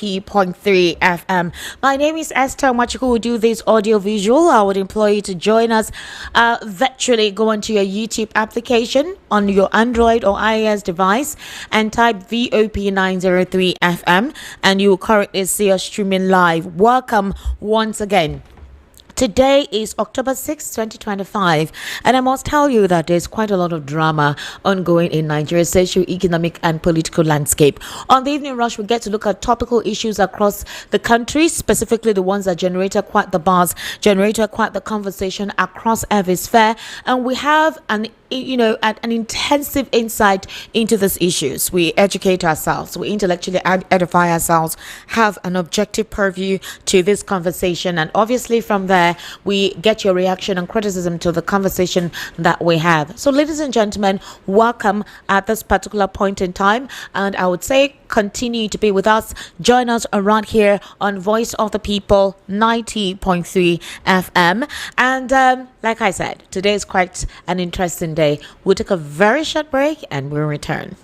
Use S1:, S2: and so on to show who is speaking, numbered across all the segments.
S1: 90.3 FM. My name is Esther Machiku. Will do this audio visual. I would employ you to join us virtually. Go onto your YouTube application on your Android or iOS device and type VOP 903 FM, and you will currently see us streaming live. Welcome once again. Today is October 6, 2025, and I must tell you that there's quite a lot of drama ongoing in Nigeria's socio-economic and political landscape. On the evening rush, we get to look at topical issues across the country, specifically the ones that generated quite the buzz, generated quite the conversation across every sphere, and we have an intensive insight into these issues. We educate ourselves, we intellectually edify ourselves, have an objective purview to this conversation, and obviously from there we get your reaction and criticism to the conversation that we have. So ladies and gentlemen, welcome at this particular point in time, and I would say continue to be with us. Join us around here on Voice of the People 90.3 FM, and like I said, today is quite an interesting day. We'll take a very short break and we'll return.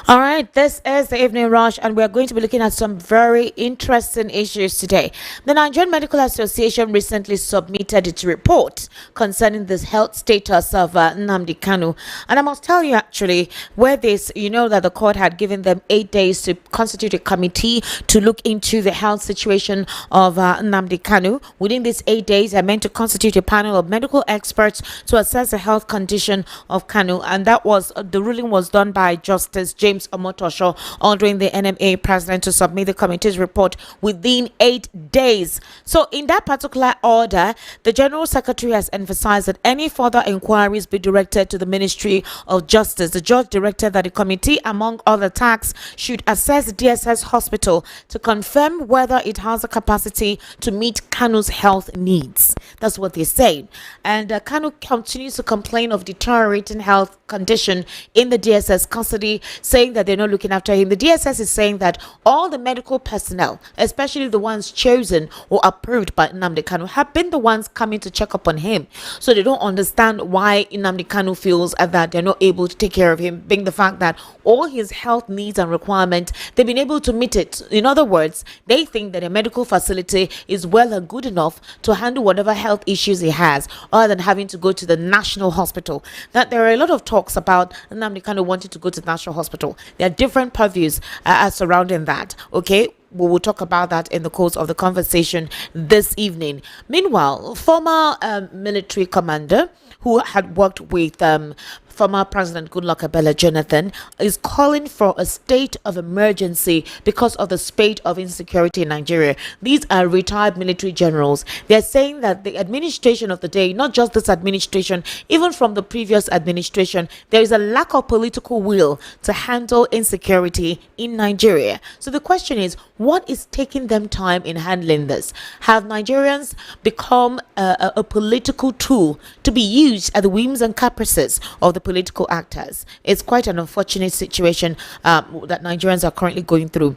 S1: All right, this is the evening rush, and we're going to be looking at some very interesting issues today. The Nigerian Medical Association recently submitted its report concerning the health status of Nnamdi Kanu. And I must tell you, actually, where this, that the court had given them 8 days to constitute a committee to look into the health situation of Nnamdi Kanu. Within these 8 days, they meant to constitute a panel of medical experts to assess the health condition of Kanu. And that was, the ruling was done by Justice James Omotosho, ordering the NMA president to submit the committee's report within 8 days. So in that particular order, the General Secretary has emphasized that any further inquiries be directed to the Ministry of Justice. The judge directed that the committee, among other tasks, should assess the DSS hospital to confirm whether it has the capacity to meet Kanu's health needs. That's what they're saying. And Kanu continues to complain of deteriorating health condition in the DSS custody, saying that they're not looking after him. The DSS is saying that all the medical personnel, especially the ones chosen or approved by Nnamdi Kanu, have been the ones coming to check up on him. So they don't understand why Nnamdi Kanu feels that they're not able to take care of him, being the fact that all his health needs and requirements, they've been able to meet it. In other words, they think that a medical facility is well and good enough to handle whatever health issues he has, other than having to go to the national hospital. That there are a lot of talks about Nnamdi Kanu wanting to go to the national hospital. There are different purviews surrounding that. Okay, we will talk about that in the course of the conversation this evening. Meanwhile, former military commander who had worked with former President Goodluck Ebele Jonathan is calling for a state of emergency because of the spate of insecurity in Nigeria. These are retired military generals. They're saying that the administration of the day, not just this administration, even from the previous administration, there is a lack of political will to handle insecurity in Nigeria. So the question is, what is taking them time in handling this? Have Nigerians become a political tool to be used at the whims and caprices of the political actors? It's quite an unfortunate situation that Nigerians are currently going through.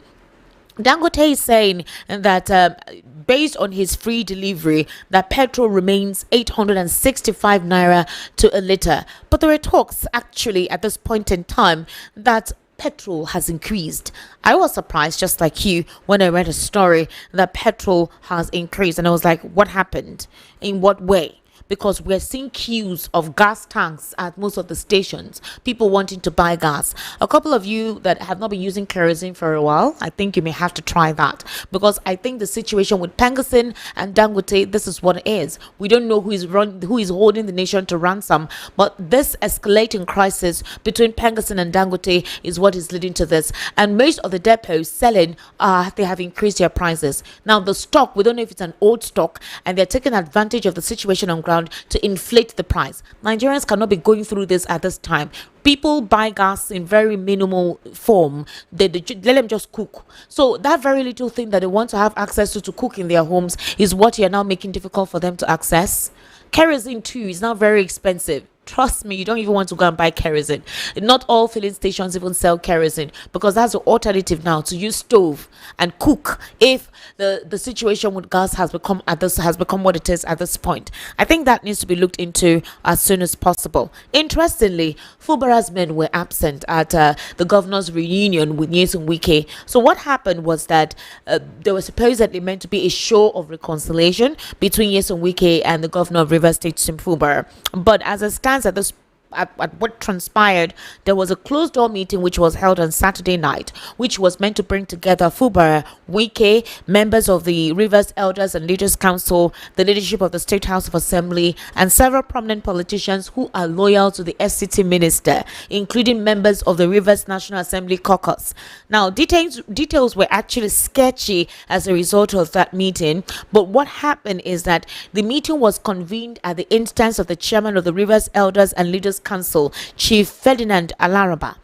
S1: Dangote is saying that based on his free delivery, that petrol remains 865 naira to a litre. But there are talks actually at this point in time that petrol has increased. I was surprised, just like you, when I read a story that petrol has increased, and I was like, what happened? In what way? because we're seeing queues of gas tanks at most of the stations, people wanting to buy gas. A couple of you that have not been using kerosene for a while, I think you may have to try that, because I think the situation with Pengasin and Dangote, this is what it is. We don't know who is holding the nation to ransom, but this escalating crisis between Pengasin and Dangote is what is leading to this. And most of the depots selling, they have increased their prices. Now the stock, we don't know if it's an old stock, and they're taking advantage of the situation on ground to inflate the price. Nigerians cannot be going through this at this time. People buy gas in very minimal form. They let them just cook. So that very little thing that they want to have access to cook in their homes is what you're now making difficult for them to access. Kerosene too is now very expensive. Trust me, you don't even want to go and buy kerosene. Not all filling stations even sell kerosene, because that's the alternative now, to use stove and cook if the situation with gas has become what it is at this point. I think that needs to be looked into as soon as possible. Interestingly, Fubara's men were absent at the governor's reunion with Nyesom Wike. So what happened was that there was supposedly meant to be a show of reconciliation between Nyesom Wike and the governor of Rivers State, Sim Fubara. But as it stands at this at what transpired, there was a closed door meeting which was held on Saturday night, which was meant to bring together Fubara, Wike, members of the Rivers Elders and Leaders Council, the leadership of the State House of Assembly, and several prominent politicians who are loyal to the SCT minister, including members of the Rivers National Assembly caucus. Now, details were actually sketchy as a result of that meeting, but what happened is that the meeting was convened at the instance of the chairman of the Rivers Elders and Leaders Council, Chief Ferdinand Alaraba.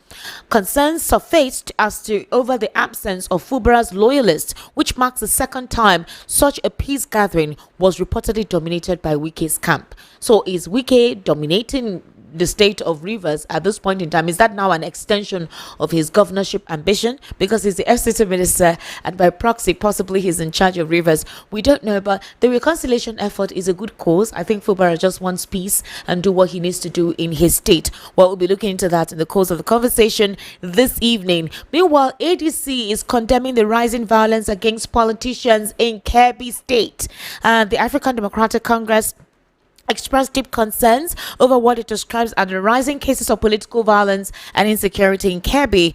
S1: Concerns surfaced as to over the absence of Fubara's loyalists, which marks the second time such a peace gathering was reportedly dominated by Wike's camp. So is Wike dominating the state of Rivers at this point in time? Is that now an extension of his governorship ambition, because he's the FCT minister and by proxy possibly he's in charge of Rivers? We don't know, but the reconciliation effort is a good cause. I think Fubara just wants peace and do what he needs to do in his state. Well, we'll be looking into that in the course of the conversation this evening. Meanwhile, ADC is condemning the rising violence against politicians in Kebbi State. The African Democratic Congress expressed deep concerns over what it describes as the rising cases of political violence and insecurity in Kebbi.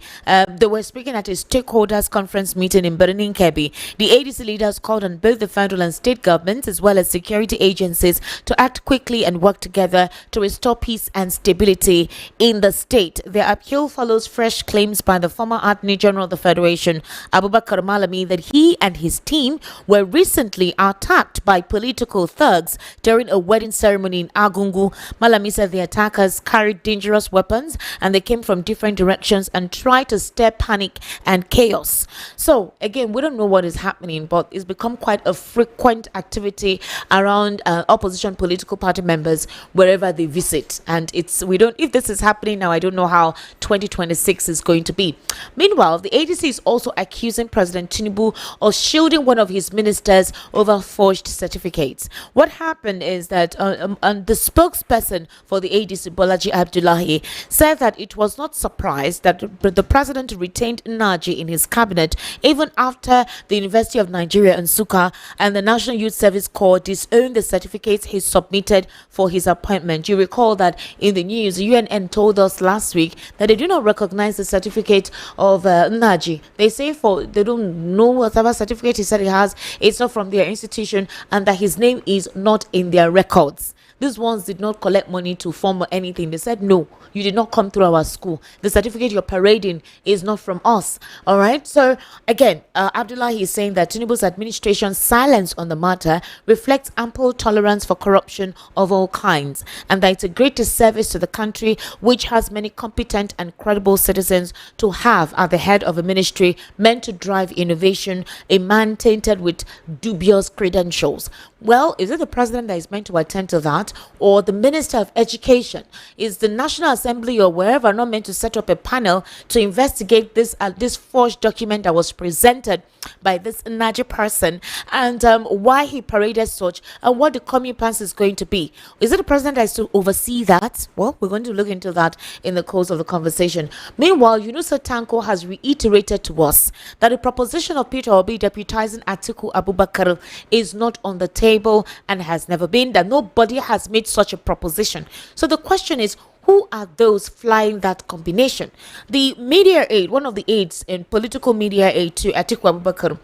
S1: They were speaking at a stakeholders conference meeting in Birnin Kebbi. The ADC leaders called on both the federal and state governments as well as security agencies to act quickly and work together to restore peace and stability in the state. Their appeal follows fresh claims by the former Attorney General of the Federation, Abubakar Malami, that he and his team were recently attacked by political thugs during a wedding ceremony in Agungu. Malami said the attackers carried dangerous weapons and they came from different directions and tried to stir panic and chaos. So again, we don't know what is happening, but it's become quite a frequent activity around opposition political party members wherever they visit. And if this is happening now, I don't know how 2026 is going to be. Meanwhile, the ADC is also accusing President Tinubu of shielding one of his ministers over forged certificates. What happened is that the spokesperson for the ADC, Bolaji Abdullahi, said that it was not surprised that the president retained Nnamdi in his cabinet even after the University of Nigeria, Nsukka, and the National Youth Service Corps disowned the certificates he submitted for his appointment. You recall that in the news, the UNN told us last week that they do not recognize the certificate of Nnamdi. They say they don't know whatever certificate he said he has, it's not from their institution, and that his name is not in their records. These ones did not collect money to form anything. They said, no, you did not come through our school. The certificate you're parading is not from us. All right. So again, Abdullahi is saying that Tinubu's administration's silence on the matter reflects ample tolerance for corruption of all kinds, and that it's a great disservice to the country, which has many competent and credible citizens, to have at the head of a ministry meant to drive innovation a man tainted with dubious credentials. Well, is it the president that is meant to attend to that, or the Minister of Education? Is the National Assembly or wherever not meant to set up a panel to investigate this forged document that was presented by this Nnamdi person, and why he paraded such, and what the coming plans is going to be. Is it the president that is to oversee that? Well, we're going to look into that in the course of the conversation. Meanwhile, Yunusa Tanko has reiterated to us that the proposition of Peter Obi deputizing Atiku Abubakar is not on the table and has never been, that nobody has made such a proposition. So the question is, who are those flying that combination? The media aide, one of the aides in political media aide to Atiku Abubakar,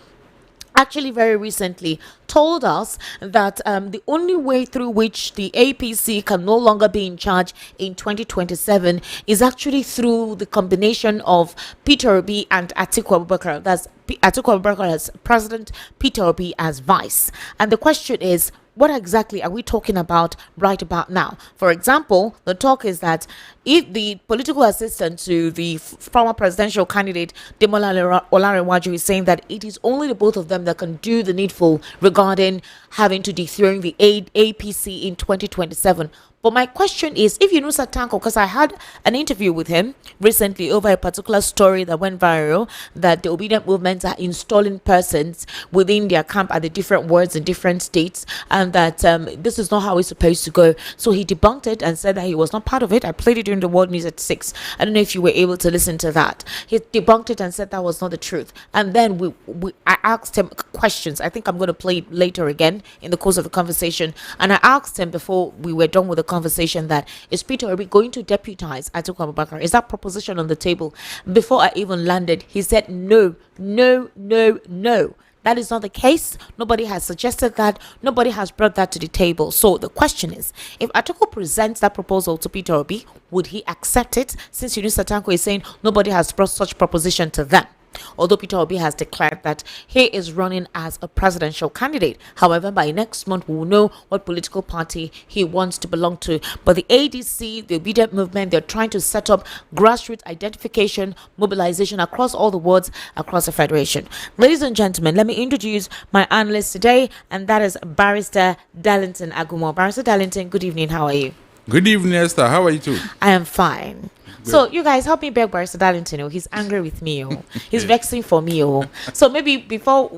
S1: actually very recently told us that the only way through which the APC can no longer be in charge in 2027 is actually through the combination of Peter Obi and Atiku Abubakar. That's Atiku Abubakar as president, Peter Obi as vice. And the question is, what exactly are we talking about right about now? For example, the talk is that if the political assistant to the former presidential candidate Demola Olarewaju is saying that it is only the both of them that can do the needful regarding having to dethrone the APC in 2027. But my question is, if Yunusa Tanko, because I had an interview with him recently over a particular story that went viral, that the obedient movements are installing persons within their camp at the different wards in different states, and that this is not how it's supposed to go. So he debunked it and said that he was not part of it. I played it during the World News at 6. I don't know if you were able to listen to that. He debunked it and said that was not the truth. And then I asked him questions. I think I'm going to play it later again in the course of the conversation. And I asked him before we were done with the conversation that, is Peter Obi going to deputize Atiku Abubakar? Is that proposition on the table? Before I even landed, he said no. That is not the case. Nobody has suggested that. Nobody has brought that to the table. So the question is, if Atiku presents that proposal to Peter Obi, would he accept it? Since Yunusa Tanko is saying nobody has brought such proposition to them. Although Peter Obi has declared that he is running as a presidential candidate. However, by next month, we will know what political party he wants to belong to. But the ADC, the obedient movement, they're trying to set up grassroots identification, mobilization across all the wards across the federation. Ladies and gentlemen, let me introduce my analyst today, and that is Barrister Darlington Agumo. Barrister Darlington, good evening. How are you?
S2: Good evening, Esther. How are you too?
S1: I am fine. So you guys help me beg Barrister Darlington. He's angry with me. He's vexing for me. So maybe before,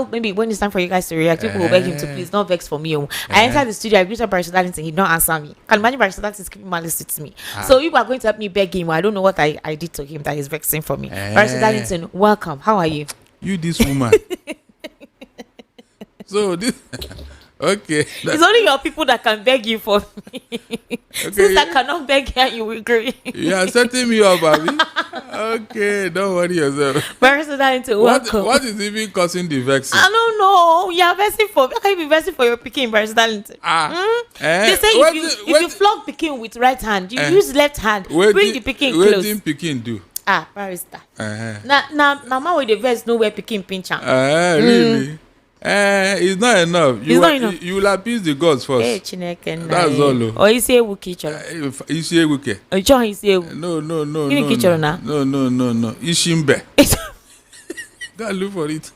S1: maybe when it's time for you guys to react, people will beg him to please not vex for me. I entered the studio, I greeted Barrister Darlington, he did not answer me. Can imagine Barrister Darlington is keeping malice with me. So you are going to help me beg him. I don't know what I did to him that he's vexing for me. Barrister Darlington, welcome. How are you?
S2: You, this woman. So this. Okay.
S1: It's only your people that can beg you for me. Okay. Since I cannot beg here, you will agree.
S2: You are setting me up, Abby. Okay, don't worry yourself.
S1: Barrister Darlington, welcome.
S2: What is even causing the vexing?
S1: I don't know. You are vexing for me. How can you be vexing for your Peking, Barrister Darlington? They say if you flog Peking with right hand, you use left hand. Bring the Peking close.
S2: What did Peking do?
S1: Barrister. Now, Mama with the verse know where Peking pinch am.
S2: Really? It's not enough. You will appease the gods first. That's all.
S1: Or you say Wuki choro.
S2: You say Wuki.
S1: John, you say
S2: No. No. Ishimbe. Go look for it.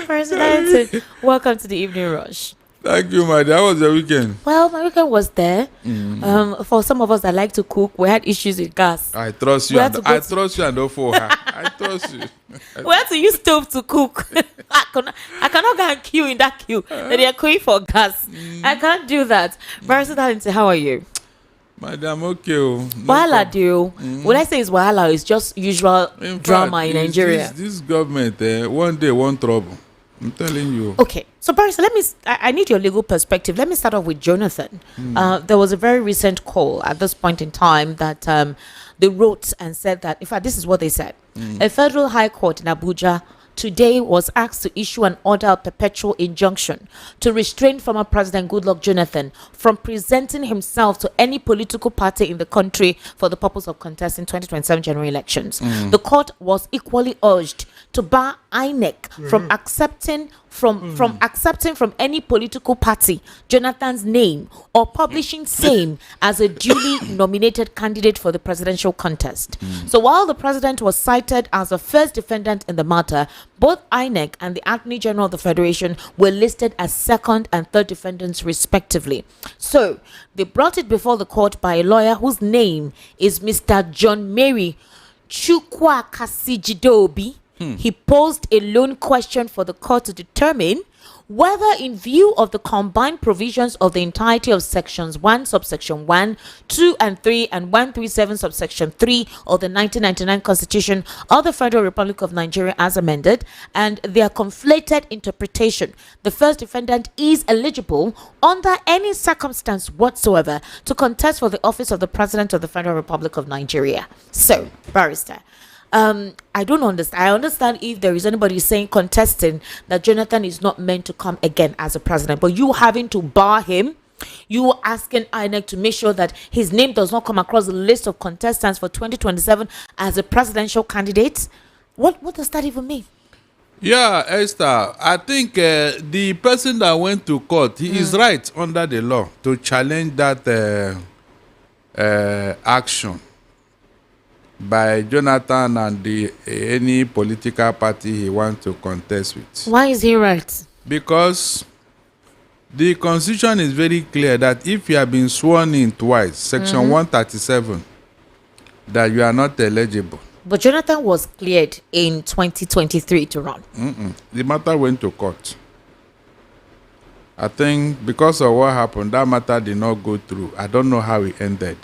S1: President, welcome to the Evening Rush.
S2: Thank you, my dear. How was your weekend?
S1: Well, my weekend was there. For some of us that like to cook, we had issues with gas.
S2: I trust you. I trust you and not for her. I trust you.
S1: We had to use stove to cook. I cannot go and queue in that queue. They are queuing for gas. I can't do that. Barrister Darlington, how are you?
S2: Madam, okay.
S1: Wahala deal. When I say it's wahala, it's just usual drama in Nigeria.
S2: This government, one day, one trouble. I'm telling you.
S1: Okay, so Barrister, I need your legal perspective. Let me start off with Jonathan. There was a very recent call at this point in time that they wrote and said that, in fact, this is what they said. A federal high court in Abuja today was asked to issue an order of perpetual injunction to restrain former President Goodluck Jonathan from presenting himself to any political party in the country for the purpose of contesting 2027 general elections. The court was equally urged to bar INEC from accepting from any political party Jonathan's name or publishing same as a duly nominated candidate for the presidential contest. So while the president was cited as the first defendant in the matter, both INEC and the Attorney General of the Federation were listed as second and third defendants respectively. So they brought it before the court by a lawyer whose name is Mr. John Mary Chukwa Kasijidobi, he posed a lone question for the court to determine whether, in view of the combined provisions of the entirety of sections 1 subsection 1, 2 and 3 and 137 subsection 3 of the 1999 Constitution of the Federal Republic of Nigeria as amended, and their conflated interpretation, the first defendant is eligible under any circumstance whatsoever to contest for the office of the President of the Federal Republic of Nigeria. So, barrister, I don't understand. I understand if there is anybody saying, contesting, that Jonathan is not meant to come again as a president, but you having to bar him, you asking INEC to make sure that his name does not come across the list of contestants for 2027 as a presidential candidate. What does that even mean?
S2: Yeah, Esther, I think the person that went to court, he is right under the law to challenge that action by Jonathan and any political party he wants to contest with.
S1: Why is he right?
S2: Because the Constitution is very clear that if you have been sworn in twice, Section 137, that you are not eligible.
S1: But Jonathan was cleared in 2023 to run.
S2: The matter went to court. I think because of what happened, that matter did not go through. I don't know how it ended.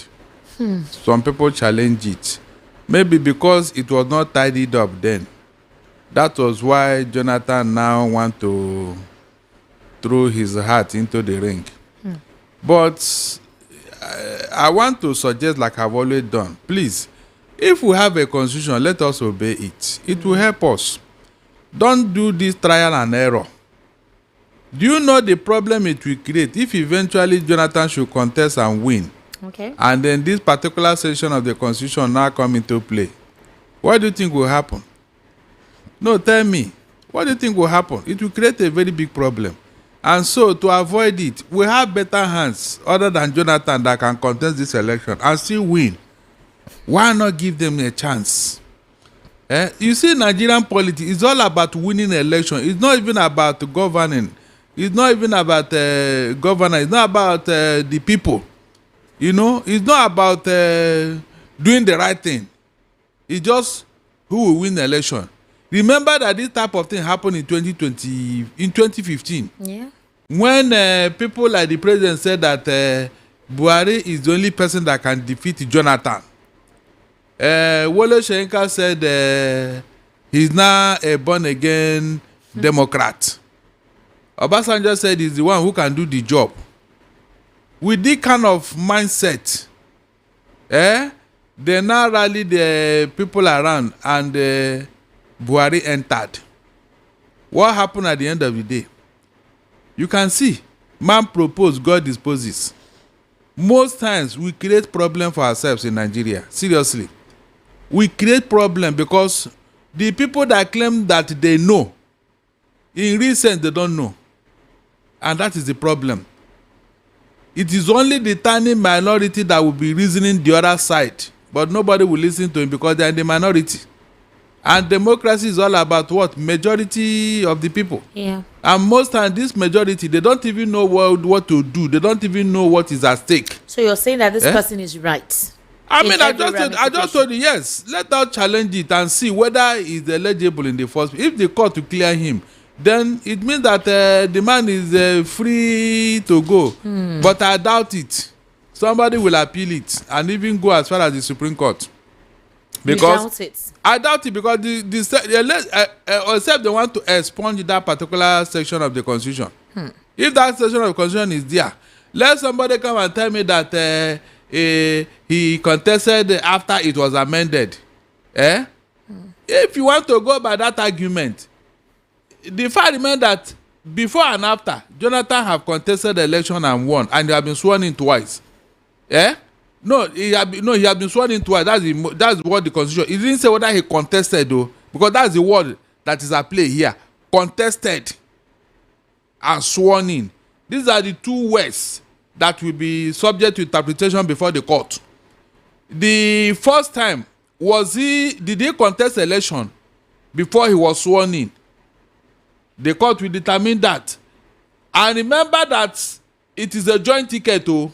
S2: Some people challenge it. Maybe because it was not tidied up then. That was why Jonathan now wants to throw his heart into the ring. But I want to suggest, like I've always done, please, if we have a constitution, let us obey it. It will help us. Don't do this trial and error. Do you know the problem it will create if eventually Jonathan should contest and win?
S1: Okay.
S2: And then this particular section of the Constitution now come into play. What do you think will happen? No, tell me. What do you think will happen? It will create a very big problem. And so, to avoid it, we have better hands other than Jonathan that can contest this election and still win. Why not give them a chance? You see, Nigerian politics is all about winning election. It's not even about governing. It's not even about governance. It's not about the people. You know, it's not about doing the right thing. It's just who will win the election. Remember that this type of thing happened in 2015.
S1: Yeah.
S2: When people like the president said that Buhari is the only person that can defeat Jonathan. Wole Soyinka said he's now a born-again Democrat. Obasanjo said he's the one who can do the job. With this kind of mindset, they now rally the people around and Buhari entered. What happened at the end of the day? You can see, man proposed, God disposes. Most times we create problem for ourselves in Nigeria. Seriously. We create problem because the people that claim that they know, in real sense they don't know. And that is the problem. It is only the tiny minority that will be reasoning the other side, but nobody will listen to him because they are in the minority. And democracy is all about what? Majority of the people.
S1: Yeah. And
S2: most times, this majority, they don't even know what to do. They don't even know what is at stake.
S1: So you're saying that this person is right?
S2: I mean, I just told you, yes. Let us challenge it and see whether he's eligible in the first place. If the court to clear him, then it means that the man is free to go. But I doubt it. Somebody will appeal it and even go as far as the Supreme Court. Because
S1: you doubt it?
S2: I doubt it because except they want to expunge that particular section of the Constitution. If that section of the Constitution is there, let somebody come and tell me that he contested after it was amended. If you want to go by that argument, the fact remains that before and after, Jonathan have contested the election and won, and he have been sworn in twice. No, he have been sworn in twice. That's what the Constitution. He didn't say whether he contested though, because that's the word that is at play here. Contested and sworn in. These are the two words that will be subject to interpretation before the court. The first time did he contest election before he was sworn in? The court will determine that. And remember that it is a joint ticket too.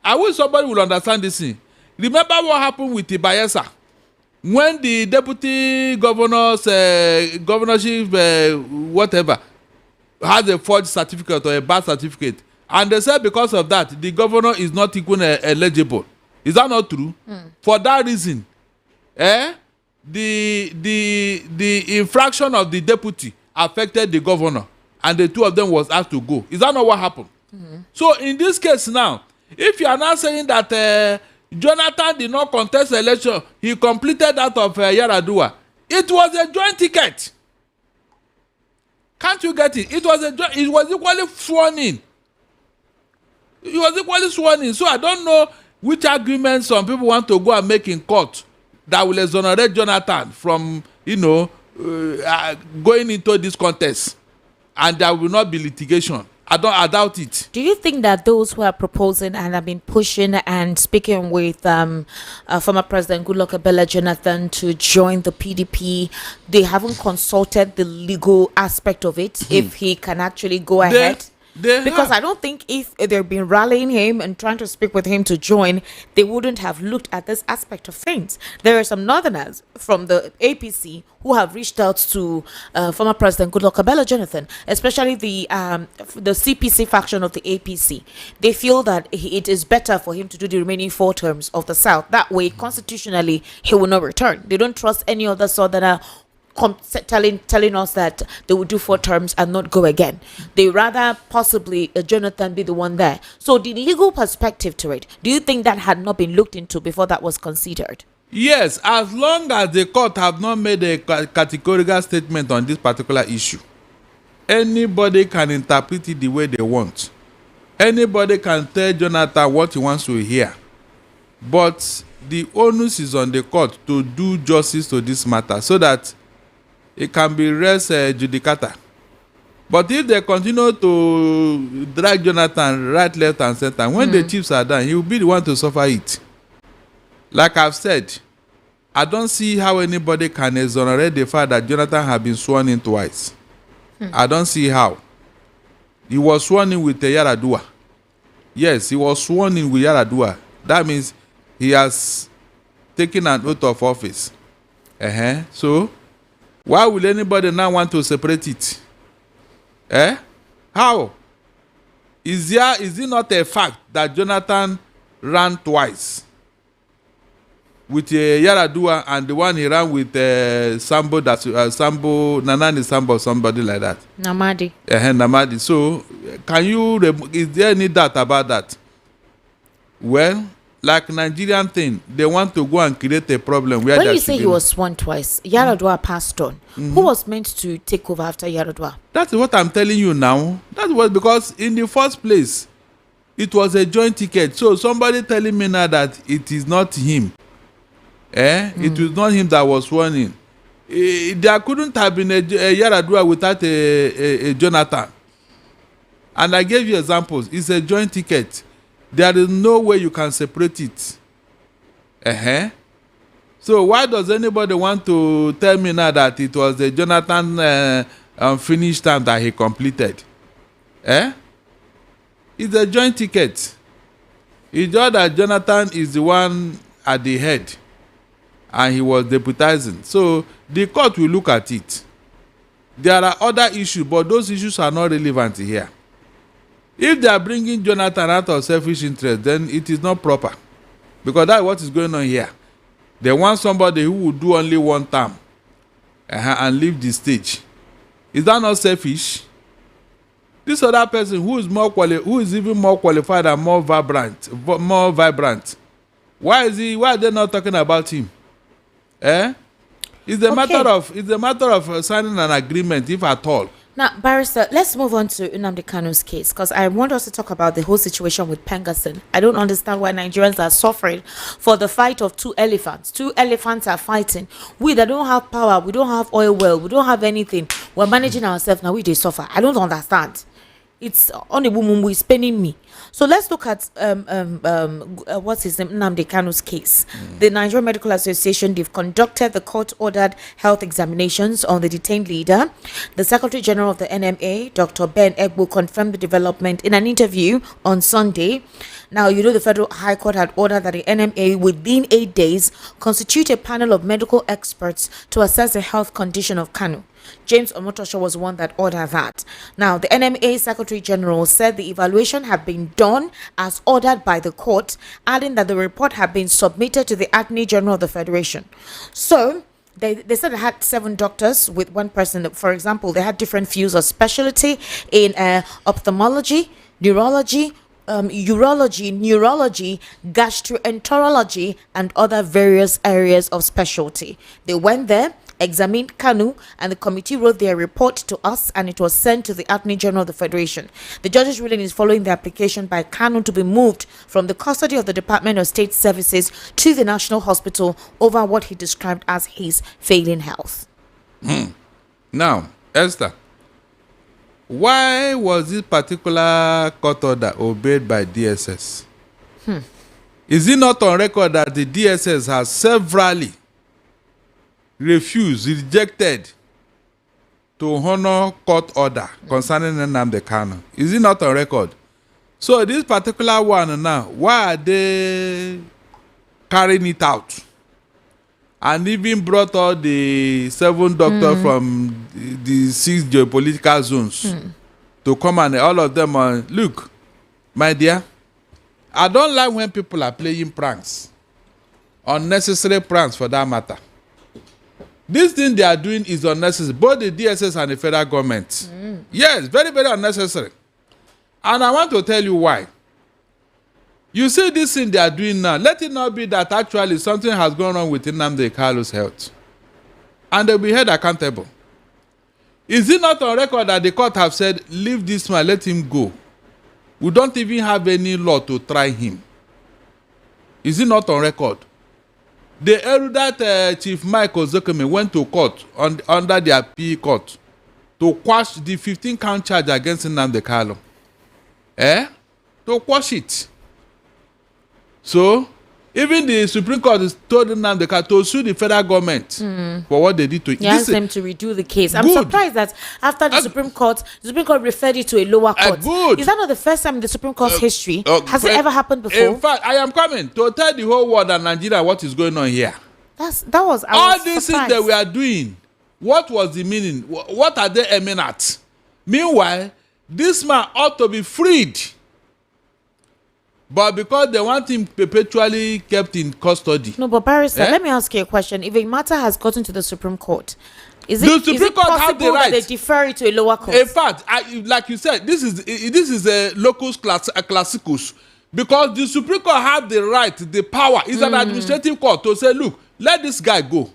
S2: I wish somebody will understand this thing. Remember what happened with Bayelsa. when the deputy governor's governorship whatever has a forged certificate or a bad certificate, and they said because of that the governor is not even eligible. Is that not true? For that reason, the infraction of the deputy affected the governor, and the two of them was asked to go. Is that not what happened? So in this case now, if you are now saying that Jonathan did not contest the election, he completed that of Yaradua, it was a joint ticket. Can't you get it? It was equally sworn in. It was equally sworn in. So I don't know which arguments some people want to go and make in court that will exonerate Jonathan from, going into this contest, and there will not be litigation. I doubt it.
S1: Do you think that those who are proposing and have been pushing and speaking with former President Goodluck Ebele Jonathan to join the PDP, they haven't consulted the legal aspect of it, if he can actually go ahead? Because I don't think if they've been rallying him and trying to speak with him to join, they wouldn't have looked at this aspect of things. There are some northerners from the APC who have reached out to former President Goodluck Ebele Jonathan, especially the CPC faction of the APC. They feel that it is better for him to do the remaining 4 terms of the South. That way, constitutionally, he will not return. They don't trust any other southerner telling us that they will do 4 terms and not go again. They rather possibly Jonathan be the one there. So the legal perspective to it, do you think that had not been looked into before that was considered?
S2: Yes, as long as the court have not made a categorical statement on this particular issue, anybody can interpret it the way they want. Anybody can tell Jonathan what he wants to hear. But the onus is on the court to do justice to this matter so that it can be res judicata. But if they continue to drag Jonathan right, left, and center, when the chiefs are done, he will be the one to suffer it. Like I've said, I don't see how anybody can exonerate the fact that Jonathan has been sworn in twice. I don't see how. He was sworn in with Yaradua. Yes, he was sworn in with Yaradua. That means he has taken an oath of office. So, why will anybody now want to separate it? How? Is it not a fact that Jonathan ran twice with Yaradua, and the one he ran with Sambo, Nnamdi Sambo, somebody like that?
S1: Nnamdi.
S2: Nnamdi. So, is there any doubt about that? Well, like Nigerian thing, they want to go and create a problem where
S1: when you say he was sworn twice, Yaradua passed on. Who was meant to take over after Yaradua? That's
S2: what I'm telling you now. That was because in the first place, it was a joint ticket. So somebody telling me now that it is not him. It was not him that was sworn in. There couldn't have been a Yaradua without a Jonathan. And I gave you examples. It's a joint ticket. There is no way you can separate it. So why does anybody want to tell me now that it was the Jonathan unfinished term that he completed? It's a joint ticket. It's just that Jonathan is the one at the head, and he was deputizing. So the court will look at it. There are other issues, but those issues are not relevant here. If they are bringing Jonathan out of selfish interest, then it is not proper. Because that's what is going on here. They want somebody who will do only 1 term and leave the stage. Is that not selfish? This other person who is even more qualified and more vibrant. Why are they not talking about him? It's a matter of signing an agreement, if at all.
S1: Now, Barrister, let's move on to Nnamdi Kanu's case, because I want us to talk about the whole situation with Pengaston. I don't understand why Nigerians are suffering for the fight of 2 elephants. 2 elephants are fighting. We that don't have power, we don't have oil well, we don't have anything. We're managing ourselves, now we suffer. I don't understand. It's on a woman who is paining me. So let's look at what's his name, Nnamdi Kanu's case. The Nigerian Medical Association, they've conducted the court-ordered health examinations on the detained leader. The Secretary General of the NMA, Dr. Ben Egbo, confirmed the development in an interview on Sunday. Now, you know, the Federal High Court had ordered that the NMA, within 8 days, constitute a panel of medical experts to assess the health condition of Kanu. James Omotosho was one that ordered that. Now, the NMA Secretary General said the evaluation had been done as ordered by the court, adding that the report had been submitted to the Attorney General of the Federation. So, they said they had 7 doctors with one person. For example, they had different fields of specialty in ophthalmology, neurology, urology, neurology, gastroenterology, and other various areas of specialty. They went there, examined Kanu, and the committee wrote their report to us, and it was sent to the Attorney General of the Federation. The judge's ruling is following the application by Kanu to be moved from the custody of the Department of State Services to the National Hospital over what he described as his failing health.
S2: Now, Esther, why was this particular court order obeyed by DSS? Is it not on record that the DSS has severally rejected to honor court order concerning Nnamdi Kanu? Is it not on record? So this particular one now, why are they carrying it out? And even brought all the 7 doctors from the 6 geopolitical zones to come, and all of them are, look, my dear, I don't like when people are playing pranks, unnecessary pranks for that matter. This thing they are doing is unnecessary, both the DSS and the federal government. Yes, very, very unnecessary. And I want to tell you why. You see this thing they are doing now, let it not be that actually something has gone wrong with Nnamdi Kanu's health, and they'll be held accountable. Is it not on record that the court have said, leave this man, let him go? We don't even have any law to try him. Is it not on record? The erudite Chief Mike Ozokeme went to court under the appeal court to quash the 15-count charge against Nnamdi Kanu. To quash it. So, even the Supreme Court told Nnamdi Kanu to sue the federal government for what they did to him.
S1: He asked them to redo the case. I'm surprised that after the Supreme Court referred it to a lower court.
S2: Good.
S1: Is that not the first time in the Supreme Court's history? Has it ever happened before?
S2: In fact, I am coming to tell the whole world and Nigeria what is going on here.
S1: All
S2: these things that we are doing, what was the meaning? What are they aiming at? Meanwhile, this man ought to be freed. But because they want him perpetually kept in custody.
S1: No, but Barrister, let me ask you a question. If a matter has gotten to the Supreme Court, is it possible that they defer it to a lower court?
S2: In fact, like you said, this is a locus classicus, because the Supreme Court have the right, the power. It's an administrative court to say, look, let this guy go.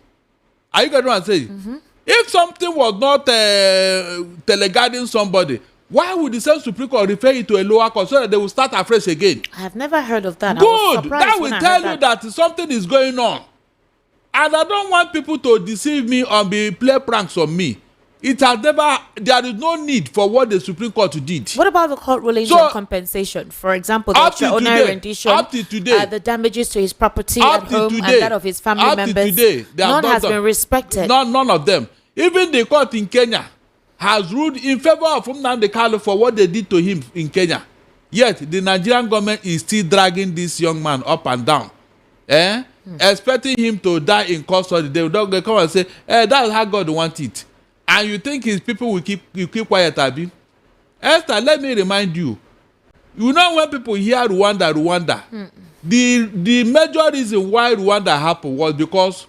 S2: Are you getting what I'm saying? If something was not teleguiding somebody, why would the same Supreme Court refer it to a lower court so that they will start afresh again?
S1: I have never heard of that.
S2: Good. That will tell you that something is going on. And I don't want people to deceive me or play pranks on me. There is no need for what the Supreme Court did.
S1: What about the court rulings on compensation? For example, the extraordinary rendition,
S2: up to today,
S1: the damages to his property at home and that of his family members. None has been respected.
S2: None of them. Even the court in Kenya has ruled in favor of Nnamdi Kanu for what they did to him in Kenya. Yet, the Nigerian government is still dragging this young man up and down. Expecting him to die in custody. They come and say, that's how God wants it. And you think his people will keep quiet, Abi? Esther, let me remind you. You know when people hear Rwanda, the major reason why Rwanda happened was because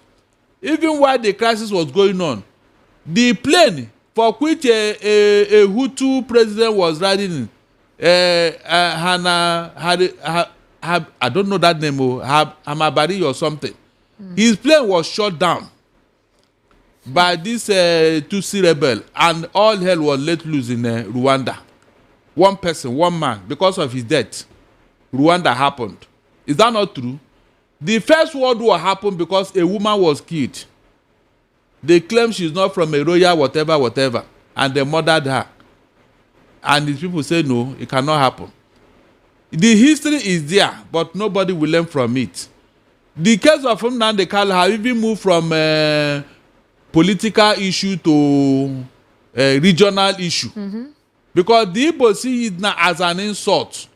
S2: even while the crisis was going on, the plane for which a Hutu president was riding in, I don't know that name, Hamabari or something. His plane was shot down by this Tutsi rebel, and all hell was let loose in Rwanda. One person, one man, because of his death, Rwanda happened. Is that not true? The First World War happened because a woman was killed. They claim she's not from a royal whatever, and they murdered her. and these people say no, it cannot happen. The history is there, but nobody will learn from it. The case of Nnamdi Kanu have even moved from political issue to regional issue. Because the Igbo see it now as an insult.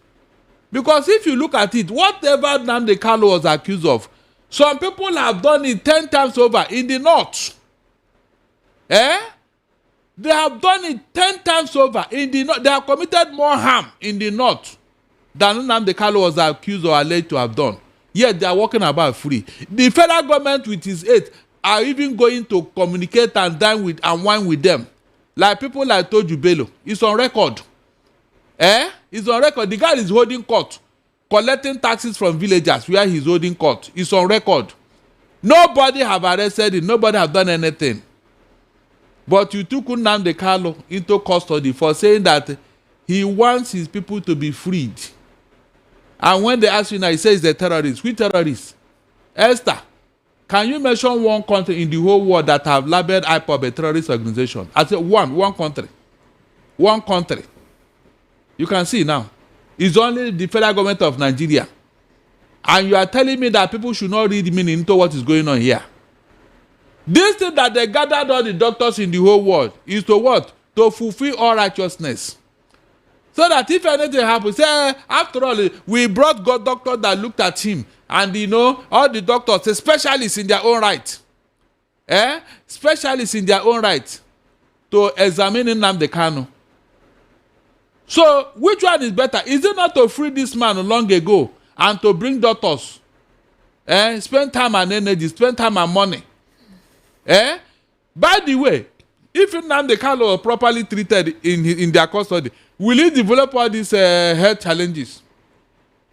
S2: Because if you look at it, whatever Nnamdi Kanu was accused of, some people have done it 10 times over in the north. They have done it 10 times over in the north. They have committed more harm in the north than Nnamdi Kanu was accused or alleged to have done. Yet they are walking about free. The federal government with his aid are even going to communicate and dine with and wine with them. Like people like Toju Bello. It's on record. It's on record. The guy is holding court, collecting taxes from villagers where he's holding court. It's on record. Nobody have arrested him. Nobody have done anything. But you took Nnamdi Kanu into custody for saying that he wants his people to be freed. And when they ask you now, he says he's a terrorist. Which terrorist? Esther, can you mention one country in the whole world that have labeled IPOB a terrorist organization? I said one country. One country. You can see now. It's only the federal government of Nigeria. And you are telling me that people should not read meaning into what is going on here. This thing that they gathered all the doctors in the whole world is to what? To fulfill all righteousness. So that if anything happens, say, after all, we brought God doctor that looked at him. And all the doctors, specialists in their own right. Specialists in their own right to examine Nnamdi Kanu. So, which one is better? Is it not to free this man long ago and to bring doctors? Spend time and energy, spend time and money. By the way, if Nnamdi Kanu was properly treated in their custody, will he develop all these health challenges?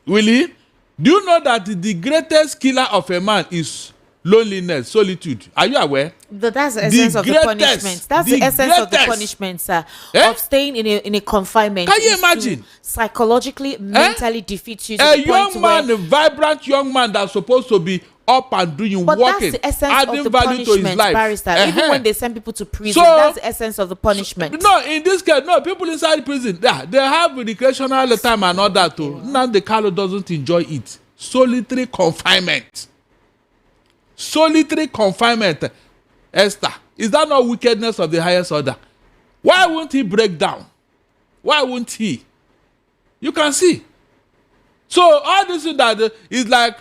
S2: Will he? Do you know that the greatest killer of a man is loneliness, solitude? Are you aware?
S1: But that's the essence of the punishment. That's the essence of the punishment, sir. Of staying in a confinement.
S2: Can you imagine?
S1: Psychologically, mentally defeats you to
S2: a
S1: the
S2: young
S1: point
S2: man,
S1: where,
S2: a vibrant young man that's supposed to be up and doing,
S1: but
S2: working,
S1: that's the essence
S2: adding
S1: of the
S2: value to his
S1: punishment,
S2: life.
S1: barrister. Even when they send people to prison,
S2: So-
S1: that's the essence of the punishment.
S2: No, in this case, no, people inside prison, they have recreational time and all that too. Nnamdi Kanu doesn't enjoy it. Solitary confinement. Solitary confinement. Esther, is that not wickedness of the highest order? Why won't he break down? Why won't he? You can see. So all this is that is like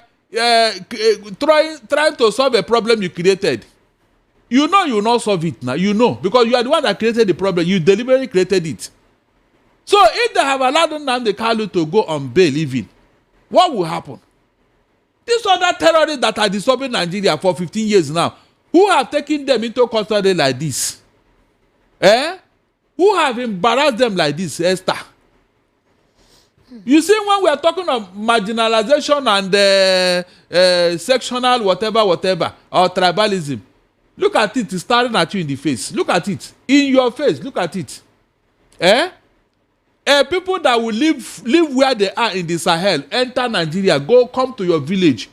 S2: trying to solve a problem you created. You know you will not solve it now. You know, because you are the one that created the problem. You deliberately created it. So if they have allowed Nnamdi Kanu to go on bail even, what will happen? These other terrorists that are disturbing Nigeria for 15 years now, who have taken them into custody like this? Who have embarrassed them like this, Esther? You see, when we are talking of marginalization and sectional whatever, or tribalism, look at it, it's staring at you in the face. Look at it. In your face, look at it. People that will live where they are in the Sahel, enter Nigeria, come to your village,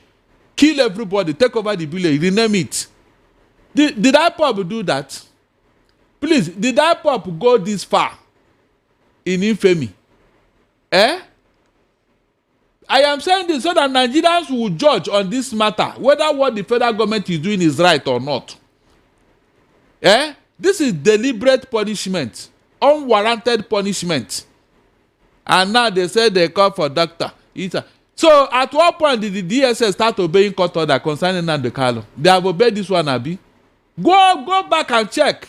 S2: kill everybody, take over the village, rename it. Did IPOB do that? Please, did IPOB go this far in infamy? I am saying this so that Nigerians will judge on this matter, whether what the federal government is doing is right or not. This is deliberate punishment, unwarranted punishment. And now they say they call for doctor. So at what point did the DSS start obeying court order concerning Nnamdi Kanu? They have obeyed this one, Abi. Go back and check.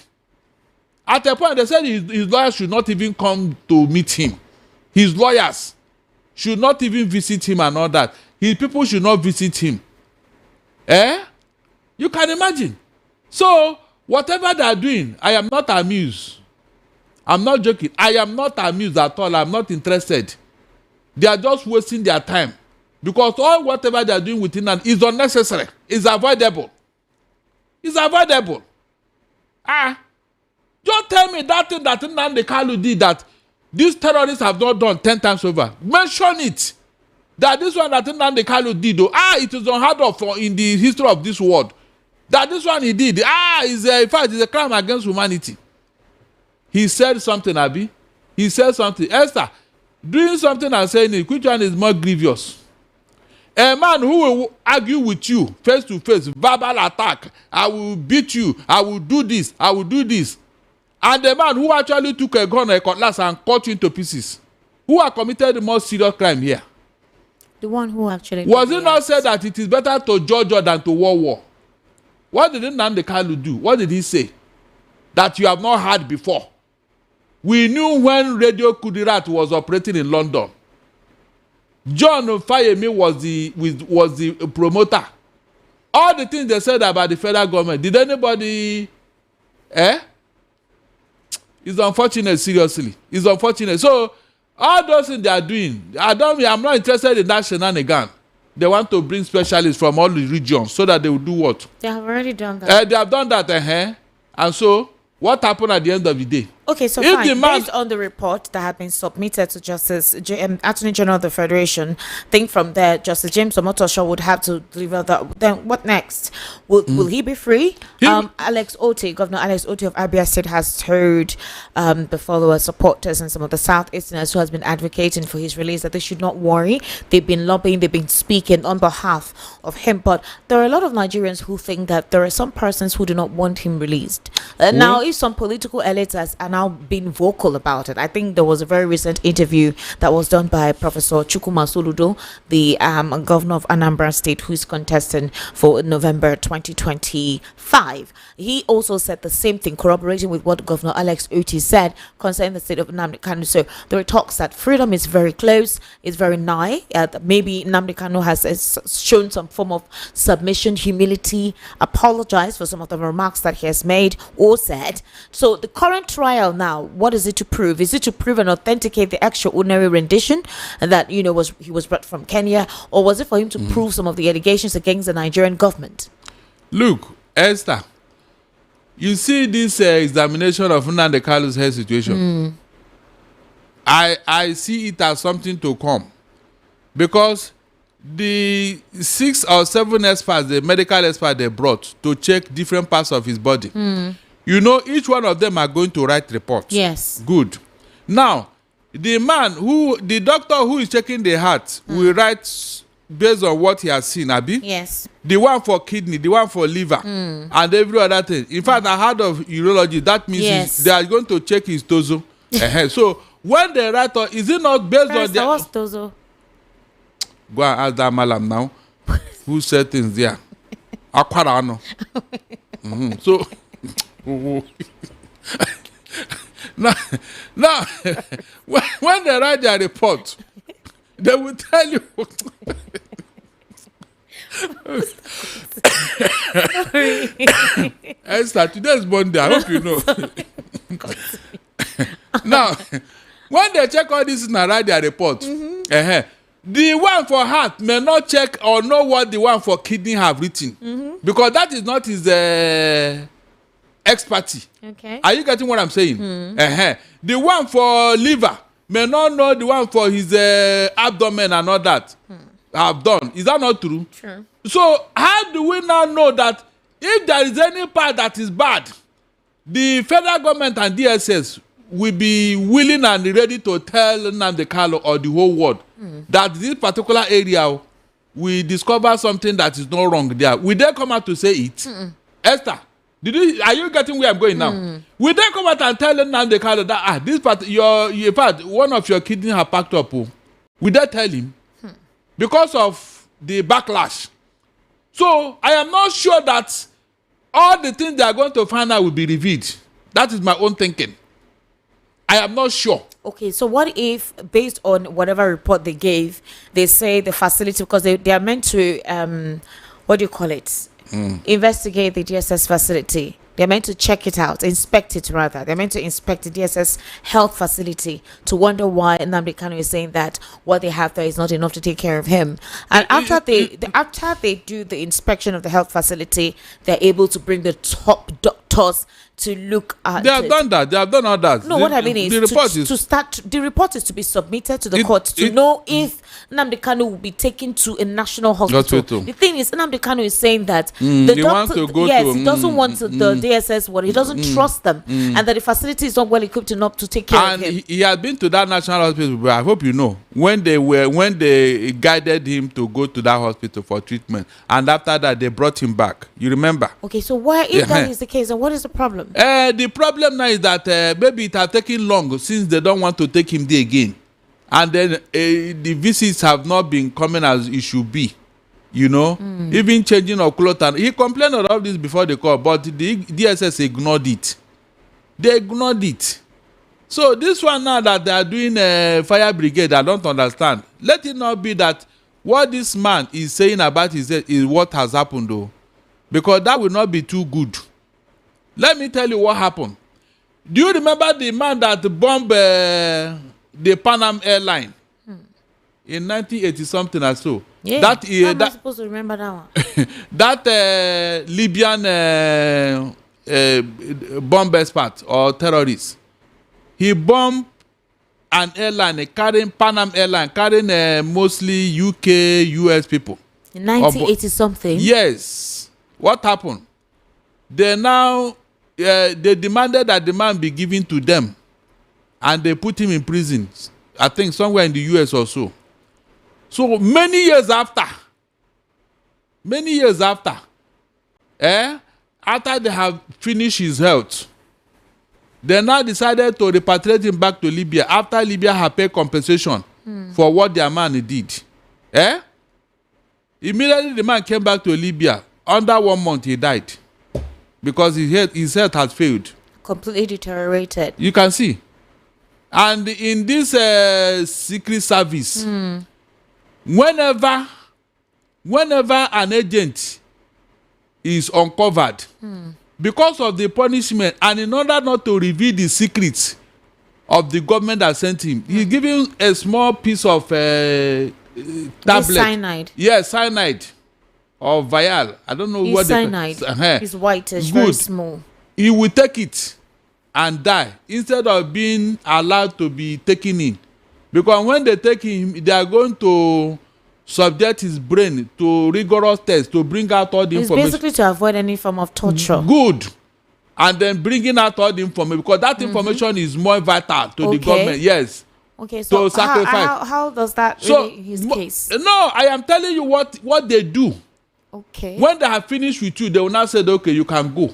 S2: At a point they said his lawyers should not even come to meet him. His lawyers should not even visit him and all that. His people should not visit him. You can imagine. So whatever they are doing, I am not amused. I'm not joking. I am not amused at all. I'm not interested. They are just wasting their time. Because all whatever they are doing within that is unnecessary. It's avoidable. It's avoidable. Just tell me that thing that Nnamdi Kanu did that these terrorists have not done 10 times over. Mention it. That this one that Nnamdi Kanu did, it is unheard of in the history of this world. That this one he did, in fact, it's a crime against humanity. He said something, Abi. he said something. Esther, doing something and saying it, which one is more grievous? A man who will argue with you face to face, verbal attack, I will beat you, I will do this, I will do this. And the man who actually took a gun or a cutlass and cut you into pieces, who have committed the most serious crime here?
S1: The one who actually...
S2: Was it not said that it is better to judge than to war? What did Nnamdi Kanu do? What did he say? That you have not heard before. We knew when Radio Kudirat was operating in London. John Fayemi was the promoter. All the things they said about the federal government, did anybody... It's unfortunate, seriously. It's unfortunate. So, all those things they are doing, I'm not interested in that shenanigan. They want to bring specialists from all the regions so that they will do what?
S1: They have already done that.
S2: They have done that, and so, what happened at the end of the day?
S1: Okay, so
S2: if
S1: fine. Based on the report that had been submitted to Justice Attorney General of the Federation, I think from there, Justice James Omotosho would have to deliver that. Then what next? Will he be free? Alex Otti, Governor Alex Otti of Abia State, has told the followers, supporters, and some of the Southeasterners who has been advocating for his release that they should not worry. They've been lobbying, they've been speaking on behalf of him. But there are a lot of Nigerians who think that there are some persons who do not want him released. Now, if some political elites are now being vocal about it, I think there was a very recent interview that was done by Professor Chukwuma Soludo, the governor of Anambra State, who is contesting for November 2025. He also said the same thing, corroborating with what Governor Alex Otti said concerning the state of Nnamdi Kanu. So there are talks that freedom is very close, is very nigh. Maybe Nnamdi Kanu has shown some form of submission, humility, apologized for some of the remarks that he has made or said. So the current trial now, what is it to prove? Is it to prove and authenticate the extraordinary rendition that he was brought from Kenya, or was it for him to prove some of the allegations against the Nigerian government?
S2: Look, Esther, you see this examination of Nnamdi Kanu's health situation. I see it as something to come, because the 6 or 7 experts, the medical experts they brought to check different parts of his body, each one of them are going to write reports.
S1: Yes.
S2: Good. Now, the doctor who is checking the heart will write based on what he has seen, Abi.
S1: Yes.
S2: The one for kidney, the one for liver, and every other thing. In fact, I heard of urology. That means they are going to check his tozo. So when they write, is it not based on their...
S1: What's tozo?
S2: Go and ask that malam now. Who said things there? Aquarano. So now when they write their report, they will tell you. Esther, today's Monday. I hope you know. Now, when they check all this and write their report, the one for heart may not check or know what the one for kidney have written, because that is not his expertise.
S1: Okay.
S2: Are you getting what I'm saying? The one for liver may not know the one for his abdomen and all that have done. Is that not true?
S1: True.
S2: So how do we now know that if there is any part that is bad, the federal government and DSS will be willing and ready to tell Nnamdi Kanu or the whole world that this particular area we discover something that is not wrong there? Will they come out to say it? Esther, are you getting where I'm going now? Will they come out and tell Nnamdi Kanu that this part, in fact, one of your kidneys have packed up? Will they tell him? Because of the backlash. So I am not sure that all the things they are going to find out will be revealed. That is my own thinking. I am not sure.
S1: Okay, so what if, based on whatever report they gave, they say the facility, because they are meant to, what do you call it? Investigate the DSS facility. They're meant to check it out, inspect it rather. They're meant to inspect the DSS health facility to wonder why Nnamdi Kanu is saying that what they have there is not enough to take care of him. And after they do the inspection of the health facility, they're able to bring the top doctors to look at
S2: They have
S1: it.
S2: done that. They have done all that.
S1: No, what I mean is
S2: the report is
S1: to start. The report is to be submitted to the court to know if Nnamdi Kanu will be taken to a national hospital. The thing is, Nnamdi Kanu is saying that the doctor, he doesn't want the DSS one. He doesn't trust them, and that the facility is not well equipped enough to take care of him.
S2: And he had been to that national hospital. But I hope you know when they guided him to go to that hospital for treatment, and after that they brought him back. You remember?
S1: Okay, so why, if that is the case, and what is the problem?
S2: The problem now is that maybe it has taken long since they don't want to take him there again, and then the visits have not been coming as it should be. You know, even changing of clothes. And he complained about all this before the court, but the DSS ignored it. They ignored it. So this one now that they are doing fire brigade, I don't understand. Let it not be that what this man is saying about his death is what has happened though, because that will not be too good. Let me tell you what happened. Do you remember the man that bombed the Pan Am airline in 1980 something or so?
S1: Yeah, how am I supposed to remember that one?
S2: That Libyan bomb expert or terrorist. He bombed an airline carrying Pan Am airline, carrying mostly UK, US people.
S1: In 1980 something?
S2: Yes. What happened? They now they demanded that the man be given to them, and they put him in prison. I think somewhere in the US or so. So many years after, after they have finished his health, they now decided to repatriate him back to Libya after Libya had paid compensation for what their man did. Immediately the man came back to Libya. Under 1 month he died because his health had failed. Completely
S1: deteriorated.
S2: You can see. And in this secret service, whenever an agent is uncovered, because of the punishment and in order not to reveal the secrets of the government that sent him, he's given a small piece of tablet.
S1: Cyanide.
S2: Yes, cyanide or vial. I don't know what
S1: cyanide. It's whitish, very small.
S2: He will take it and die instead of being allowed to be taken in, because when they take him, they are going to subject his brain to rigorous tests to bring out all the information.
S1: It's basically to avoid any form of torture.
S2: Good. And then bringing out all the information, because that information is more vital to the government. Yes.
S1: Okay, so
S2: to sacrifice.
S1: How does that really his case?
S2: No, I am telling you what they do.
S1: Okay.
S2: When they have finished with you, they will now say, okay, you can go.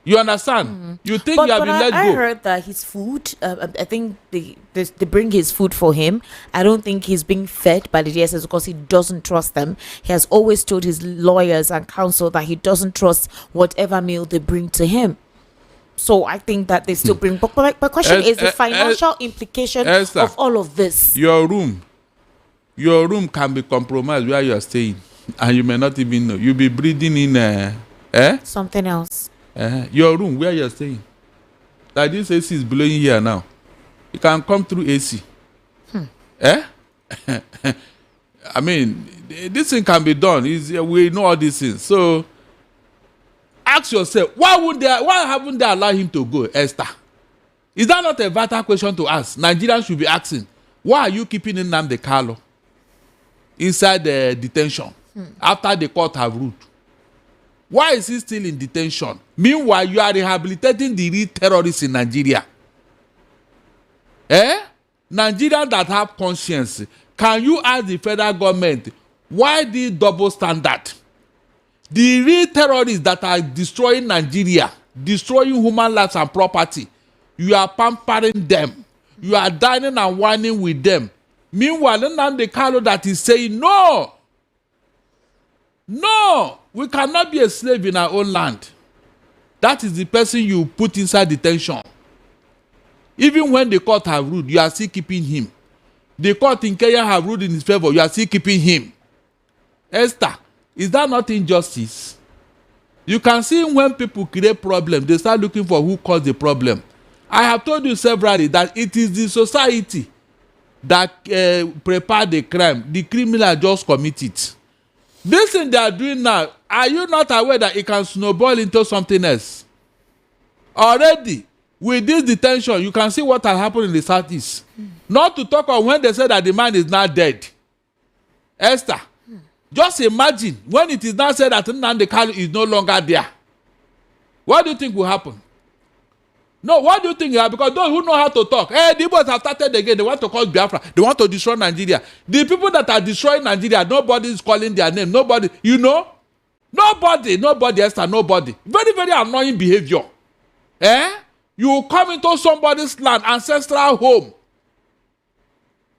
S2: You understand? You think you have been let go.
S1: I heard that his food, I think they bring his food for him. I don't think he's being fed by the DSS because he doesn't trust them. He has always told his lawyers and counsel that he doesn't trust whatever meal they bring to him. So I think that they still bring. But my question is the financial implication of all of this.
S2: Your room can be compromised where you are staying, and you may not even know. You'll be breathing in
S1: something else.
S2: Your room where you're staying, like this AC is blowing here now, it can come through AC. I mean, this thing can be done. We know all these things. So ask yourself, why haven't they allowed him to go, Esther? Is that not a vital question to ask? Nigerians should be asking, why are you keeping Nnamdi Kanu inside the detention after the court have ruled? Why is he still in detention? Meanwhile, you are rehabilitating the real terrorists in Nigeria. Nigerians that have conscience, can you ask the federal government, why the double standard? The real terrorists that are destroying Nigeria, destroying human lives and property, you are pampering them. You are dining and whining with them. Meanwhile, Nnamdi Kanu that is saying, no, we cannot be a slave in our own land. That is the person you put inside detention. Even when the court have ruled, you are still keeping him. The court in Kenya have ruled in his favor, you are still keeping him. Esther, is that not injustice? You can see when people create problems, they start looking for who caused the problem. I have told you severally that it is the society that prepared the crime. The criminal just commit it. This thing they are doing now, are you not aware that it can snowball into something else? already with this detention, you can see what has happened in the southeast. Not to talk of when they say that the man is now dead. Esther, just imagine when it is now said that Nnamdi Kanu is no longer there. What do you think will happen? No, what do you think? Because those who know how to talk, the Igbos have started again. They want to call Biafra. They want to destroy Nigeria. The people that are destroying Nigeria, nobody is calling their name. Nobody, Nobody, Esther, nobody. Very, very annoying behavior. You come into somebody's land, ancestral home,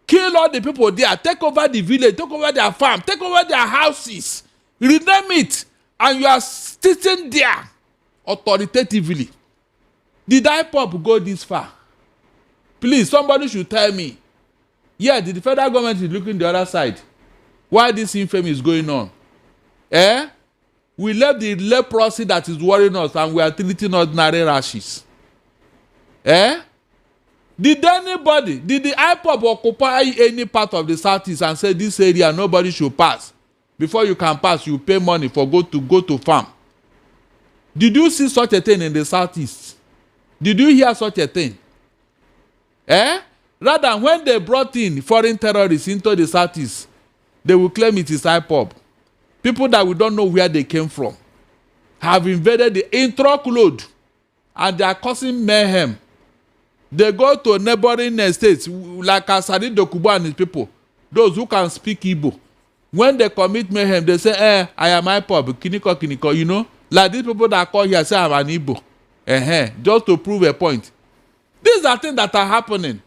S2: kill all the people there, take over the village, take over their farm, take over their houses, rename it, and you are sitting there authoritatively. Did IPOB go this far? Please, somebody should tell me. Yeah, the federal government is looking the other side. Why this infamy is going on? We left the leprosy that is worrying us and we are treating ordinary rashes. Did the IPOB occupy any part of the southeast and say this area nobody should pass? Before you can pass, you pay money for go to farm. Did you see such a thing in the southeast? Did you hear such a thing? Rather, when they brought in foreign terrorists into the southeast, they will claim it is IPOB. People that we don't know where they came from have invaded the truckload and they are causing mayhem. They go to neighboring states like Asari Dokubo and his people, those who can speak Igbo. When they commit mayhem, they say, I am IPOB, kiniko, like these people that call here say I'm an Igbo. Just to prove a point. These are things that are happening.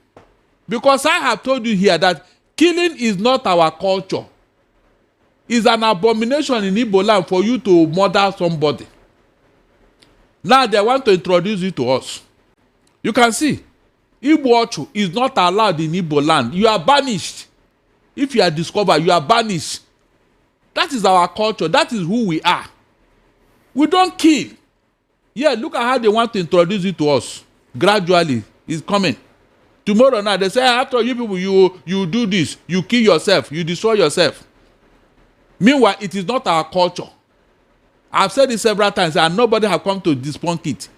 S2: Because I have told you here that killing is not our culture. It's an abomination in Igbo land for you to murder somebody. Now they want to introduce it to us. You can see, Igbo Ochu is not allowed in Igbo land. You are banished. If you are discovered, you are banished. That is our culture. That is who we are. We don't kill. Yeah, look at how they want to introduce it to us. Gradually, it's coming. Tomorrow now, they say, after you people, you do this, you kill yourself, you destroy yourself. Meanwhile, it is not our culture. I've said it several times and nobody have come to debunk it.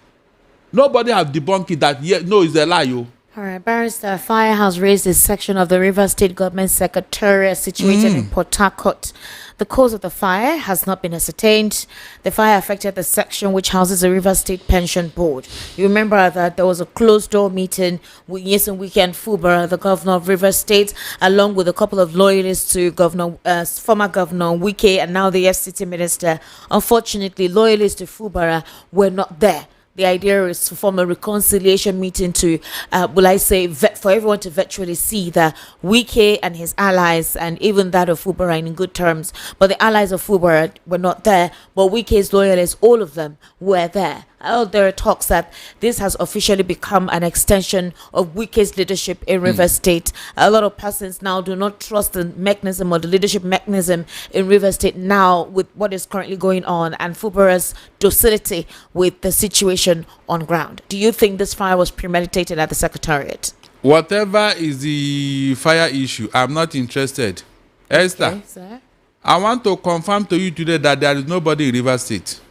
S2: Nobody have debunked it that, no, it's a lie, yo.
S1: All right, Barrister, fire has raised a section of the River State Government Secretariat situated in Port Harcourt. The cause of the fire has not been ascertained. The fire affected the section which houses the River State Pension Board. You remember that there was a closed-door meeting with Nyesom Wike Fubara, the governor of River State, along with a couple of loyalists to former Governor Wike and now the FCT minister. Unfortunately, loyalists to Fubara were not there. The idea is to form a reconciliation meeting to, for everyone to virtually see that Wike and his allies, and even that of Fubara, in good terms. But the allies of Fubara were not there, but Wike's loyalists, all of them, were there. There are talks that this has officially become an extension of Wike's leadership in River State. A lot of persons now do not trust the mechanism or the leadership mechanism in River State now with what is currently going on and Fubara's docility with the situation on ground. Do you think this fire was premeditated at the Secretariat?
S2: Whatever is the fire issue, I'm not interested. Esther,
S1: Okay, sir.
S2: I want to confirm to you today that there is nobody in River State.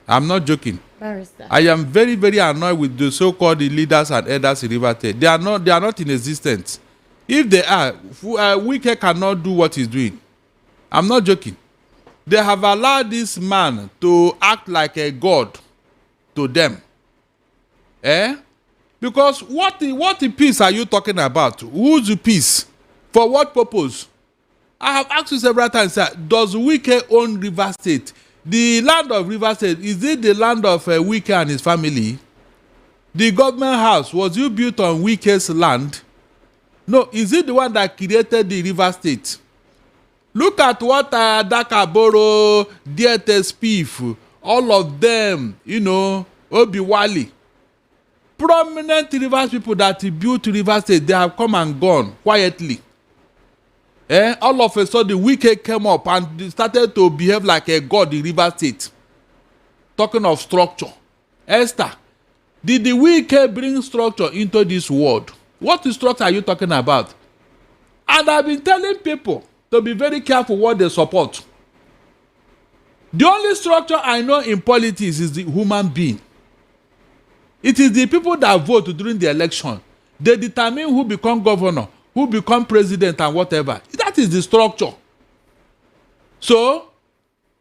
S2: I'm not joking.
S1: Barrister.
S2: I am very, very annoyed with the so-called leaders and elders in River State. They are not in existence. If they are, Wike cannot do what he's doing. I'm not joking. They have allowed this man to act like a god to them. Because what the peace are you talking about? Who's the peace? For what purpose? I have asked you several times, sir, does Wike own River State? The land of River State, is it the land of Wike and his family? The government house, was it built on Wike's land? No, is it the one that created the River State? Look at what Dakaboro, DTS Spiff, all of them, Obiwali. Prominent Rivers people that built River State, they have come and gone quietly. All of a sudden, Wike came up and started to behave like a god in River State. Talking of structure. Esther, did the Wike bring structure into this world? What structure are you talking about? And I've been telling people to be very careful what they support. The only structure I know in politics is the human being. It is the people that vote during the election. They determine who become governor, who become president, and whatever. That is the structure. So,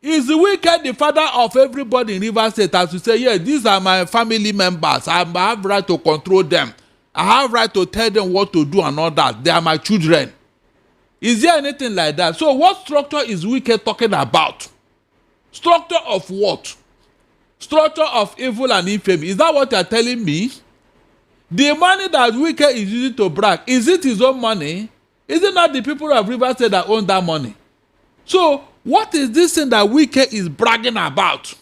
S2: is Wike the father of everybody in Rivers State as to say, yeah, these are my family members. I have right to control them. I have right to tell them what to do and all that. They are my children. Is there anything like that? So what structure is Wike talking about? Structure of what? Structure of evil and infamy. Is that what you are telling me? The money that Wike is using to brag, is it his own money? Is it not the people of Rivers State that own that money? So what is this thing that Wike is bragging about?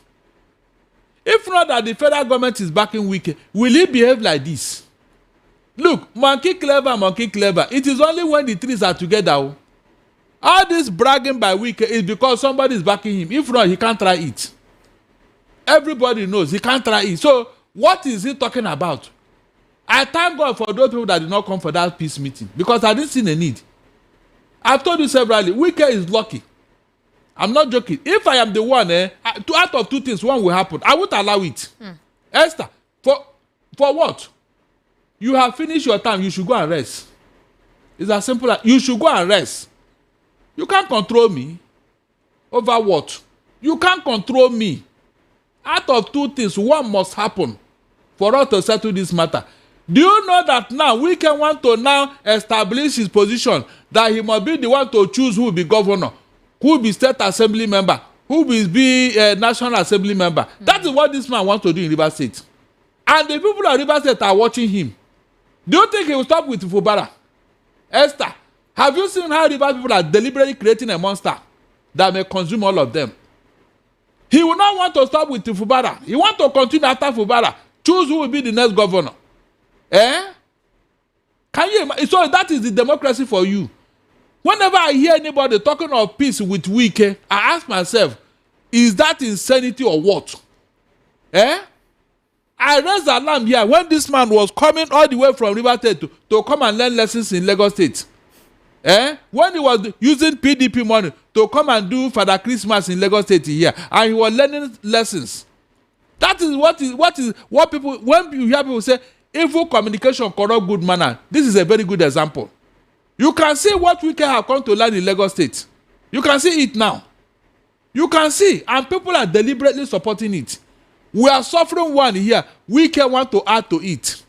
S2: If not that the federal government is backing Wike, will he behave like this? Look, monkey clever, monkey clever. It is only when the trees are together. All this bragging by Wike is because somebody is backing him. If not, he can't try it. Everybody knows he can't try it. So what is he talking about? I thank God for those people that did not come for that peace meeting because I didn't see the need. I've told you severally, Wike is lucky. I'm not joking. If I am the one, out of two things, one will happen. I won't allow it. Esther, for what? You have finished your time. You should go and rest. It's as simple as you should go and rest. You can't control me. Over what? You can't control me. Out of two things, one must happen for us to settle this matter. Do you know that now Wike want to now establish his position that he must be the one to choose who will be governor, who will be state assembly member, who will be national assembly member? That is what this man wants to do in Rivers State. And the people of Rivers State are watching him. Do you think he will stop with Fubara? Esther, have you seen how Rivers people are deliberately creating a monster that may consume all of them? He will not want to stop with Fubara. He wants to continue after Fubara. Choose who will be the next governor. Can you imagine? So that is the democracy for you. Whenever I hear anybody talking of peace with Wike, I ask myself, is that insanity or what? I raised alarm here when this man was coming all the way from River State to come and learn lessons in Lagos State. When he was using PDP money to come and do Father Christmas in Lagos State here, and he was learning lessons. That is what people, when you hear people say, evil communication corrupt good manner, this is a very good example. You can see what Wike have come to learn in Lagos State. You can see it now. You can see, and people are deliberately supporting it. We are suffering one here. Wike want to add to it.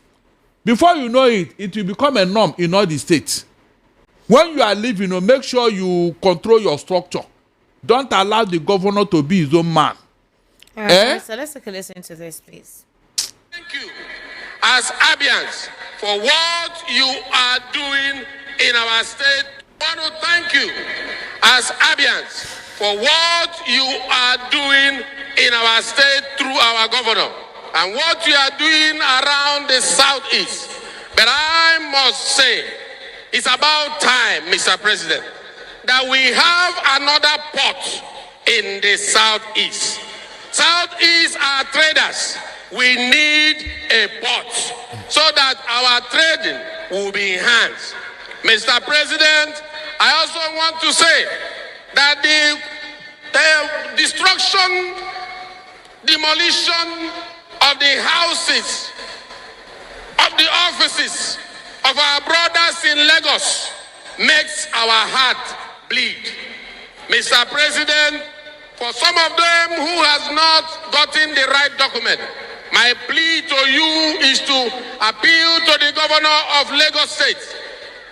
S2: Before you know it, it will become a norm in all the states. When you are living, make sure you control your structure. Don't allow the governor to be his own man.
S1: All right, so let's take a listen to this, please.
S3: Thank you, as Abians, for what you are doing in our state. I want to thank you, as Abians, for what you are doing in our state through our governor and what you are doing around the southeast. But I must say, it's about time, Mr. President, that we have another port in the southeast. Southeast are traders. We need a port so that our trading will be enhanced. Mr. President, I also want to say that the destruction, demolition of the houses, of the offices of our brothers in Lagos makes our heart bleed. Mr. President, for some of them who has not gotten the right document, my plea to you is to appeal to the governor of Lagos State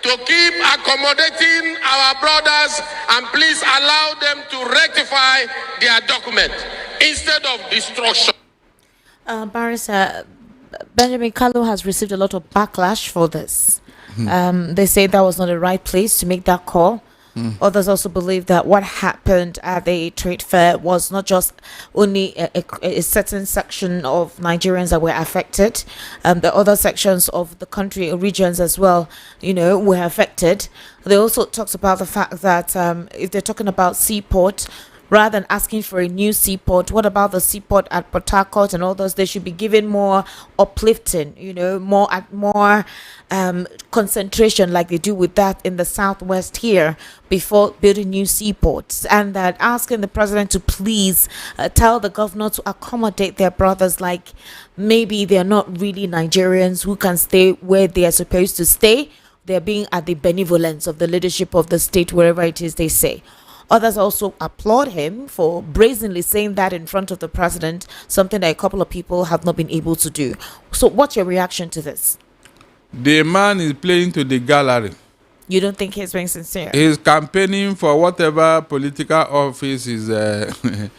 S3: to keep accommodating our brothers and please allow them to rectify their document instead of destruction.
S1: Barrister Benjamin Kanu has received a lot of backlash for this. They say that was not the right place to make that call. Others also believe that what happened at the trade fair was not just only a certain section of Nigerians that were affected. The other sections of the country or regions as well, were affected. They also talked about the fact that if they're talking about seaport, rather than asking for a new seaport? What about the seaport at Port Harcourt and all those? They should be given more uplifting, more concentration like they do with that in the southwest here before building new seaports. And that asking the president to please tell the governor to accommodate their brothers, like maybe they're not really Nigerians who can stay where they are supposed to stay. They're being at the benevolence of the leadership of the state, wherever it is they say. Others also applaud him for brazenly saying that in front of the president, something that a couple of people have not been able to do. So what's your reaction to this?
S2: The man is playing to the gallery.
S1: You don't think he's being sincere?
S2: He's campaigning for whatever political office is. This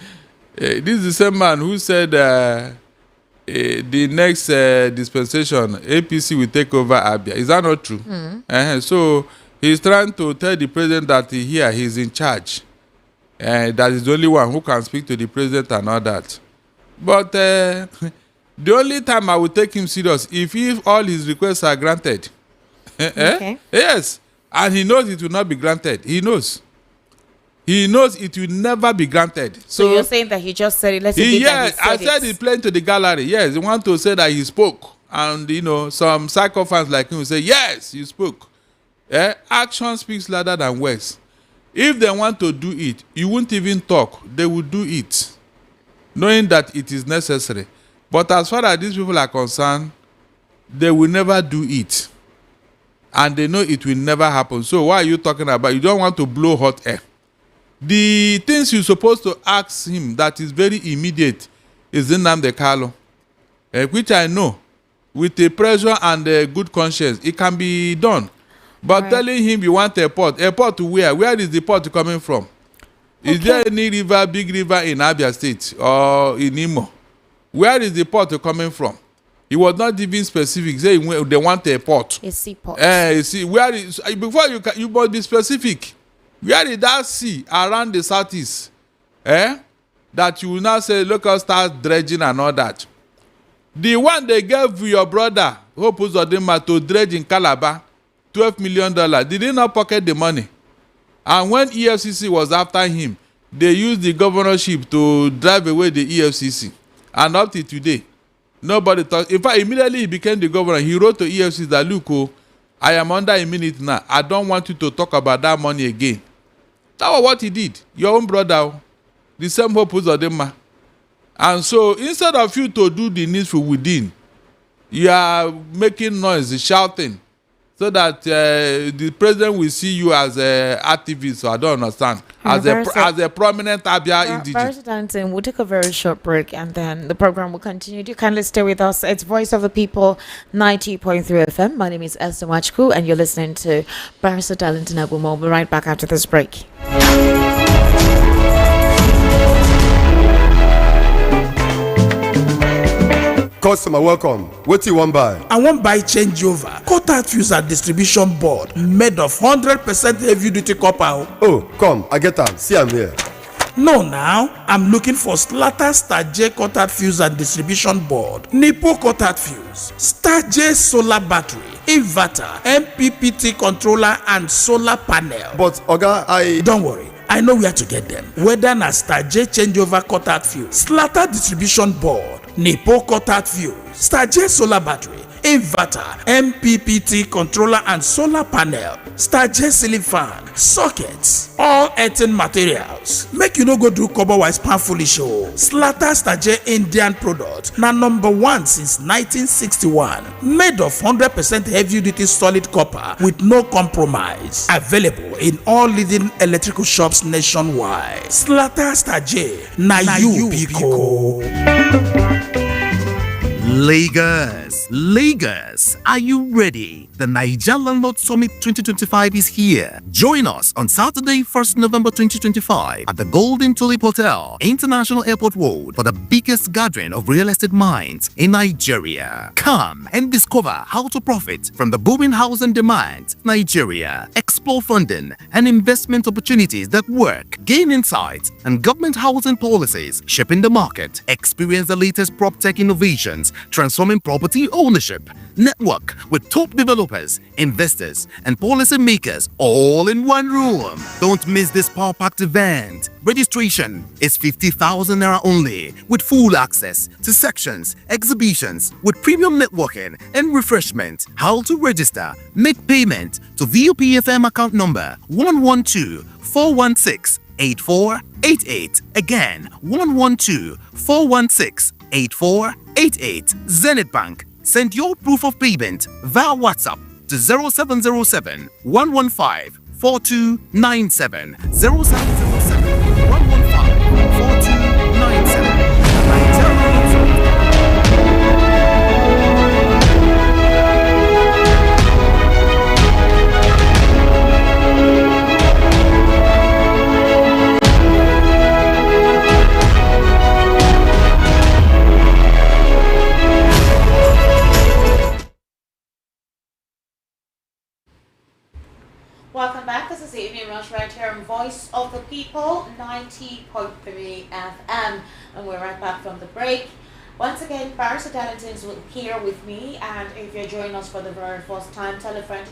S2: is the same man who said the next dispensation, APC will take over Abia. Is that not true? So he's trying to tell the president that he's in charge. That is the only one who can speak to the president and all that. But the only time I will take him serious if all his requests are granted.
S1: Okay.
S2: Yes. And he knows it will not be granted. He knows. He knows it will never be granted.
S1: So you're saying that he just said it?
S2: I said he's playing to the gallery. Yes, he want to say that he spoke. And, some psychophants like him will say, yes, you spoke. Action speaks louder than words. If they want to do it, you won't even talk. They will do it, knowing that it is necessary. But as far as these people are concerned, they will never do it. And they know it will never happen. So why are you talking about? You don't want to blow hot air. The things you're supposed to ask him that is very immediate is Nnamdi Kanu, which I know, with the pressure and a good conscience, it can be done. But telling him you want a port to where? Where is the port coming from? Is there any river, big river in Abia State or in Imo? Where is the port coming from? He was not even specific, saying they want a port.
S1: A seaport.
S2: Where is, before you must be specific. Where is that sea around the southeast? That you will now say, look, I'll start dredging and all that. The one they gave your brother, Hope Uzodinma, to dredge in Calabar, $12 million. Did he not pocket the money? And when EFCC was after him, they used the governorship to drive away the EFCC. And up to today, nobody thought. In fact, immediately he became the governor, he wrote to EFCC that, look, I am under a minute now. I don't want you to talk about that money again. That was what he did. Your own brother, the same Hope Uzodinma. And so instead of you to do the needful within, you are making noise, shouting, so that the president will see you as an activist. So I don't understand. As a prominent Abia indigene.
S1: We'll take a very short break and then the program will continue. Do kindly stay with us. It's Voice of the People, 90.3 FM. My name is Esther Wachku and you're listening to Barrister Darlington Abumo. We'll be right back after this break.
S4: Customer, welcome. What do you want buy?
S5: I want buy changeover. Cut-out fuse and distribution board made of 100% heavy-duty copper.
S4: Oh, come, I get them. See, I'm here.
S5: No, now I'm looking for Slatter Star J cut-out fuse and distribution board, Nipo cut-out fuse, Star J solar battery, inverter, MPPT controller, and solar panel.
S4: But Oga,
S5: don't worry. I know where to get them. Whether na Star J changeover cut-out fuse, Slatter distribution board, Nipo cut-out fuse, Star J solar battery, inverter, MPPT controller and solar panel, Star J ceiling fan, sockets, all earthen materials. Make you no go do cover-wise pan foolish show. Slatter Star J Indian product na #1 since 1961. Made of 100% heavy-duty solid copper with no compromise. Available in all leading electrical shops nationwide. Slatter Star J na you Biko.
S6: Lagos, are you ready? The Niger Landlord Summit 2025 is here. Join us on Saturday, 1st November 2025 at the Golden Tulip Hotel, International Airport Road for the biggest gathering of real estate minds in Nigeria. Come and discover how to profit from the booming housing demand in Nigeria. Explore funding and investment opportunities that work. Gain insights and government housing policies shaping the market. Experience the latest prop tech innovations transforming property ownership. Network with top developers, investors, and policy makers all in one room. Don't miss this power-packed event. Registration is 50,000 naira only, with full access to sections, exhibitions, with premium networking and refreshment. How to register? Make payment to VOPFM account number 112-416-8488. Again, 112-416-8488. Zenith Bank. Send your proof of payment via WhatsApp to 0707 115 4297 0707 115
S1: Welcome back. This is the Evening Rush right here on Voice of the People, 90.3 FM. And we're right back from the break. Once again, Barrister Darlington is here with me. And if you're joining us for the very first time, tell a friend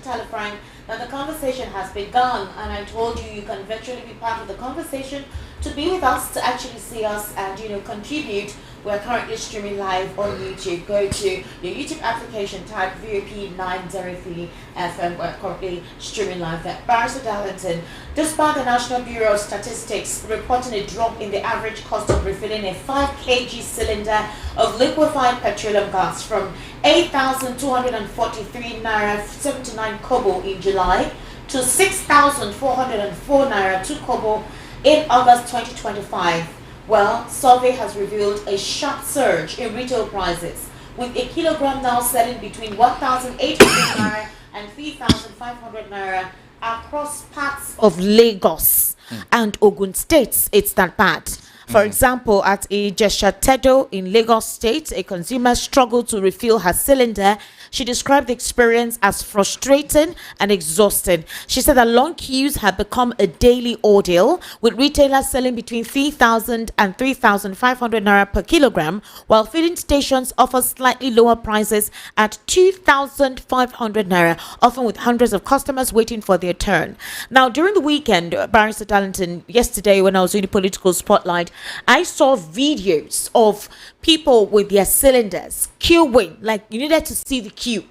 S1: that the conversation has begun. And I told you you can virtually be part of the conversation, to be with us, to actually see us and, contribute. We're currently streaming live on YouTube. Go to your YouTube application, type VOP 903 FM. We're currently streaming live there. Barrister Darlington, despite the National Bureau of Statistics reporting a drop in the average cost of refilling a 5 kg cylinder of liquefied petroleum gas from 8,243 naira 79 kobo in July to 6,404 naira 2 kobo in August 2025. Well, survey has revealed a sharp surge in retail prices, with a kilogram now selling between 1,800 naira and 3,500 naira across parts of Lagos and Ogun states. It's that bad. For example, at Ijesha-Tedo in Lagos State, a consumer struggled to refill her cylinder. She described the experience as frustrating and exhausting. She said that long queues had become a daily ordeal, with retailers selling between 3,000 and 3,500 naira per kilogram, while filling stations offer slightly lower prices at 2,500 naira, often with hundreds of customers waiting for their turn. Now, during the weekend, Barrister Darlington, yesterday when I was doing the political spotlight, I saw videos of people with their cylinders queuing, like you needed to see the queue.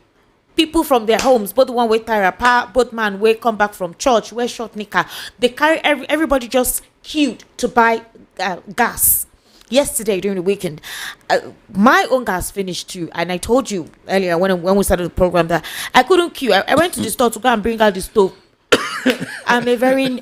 S1: People from their homes, both the one with Tarapa, both man way come back from church, where short nika. They carry everybody just queued to buy gas. Yesterday during the weekend, my own gas finished too, and I told you earlier when we started the program that I couldn't queue. I went to the store to go and bring out the stove. I'm a very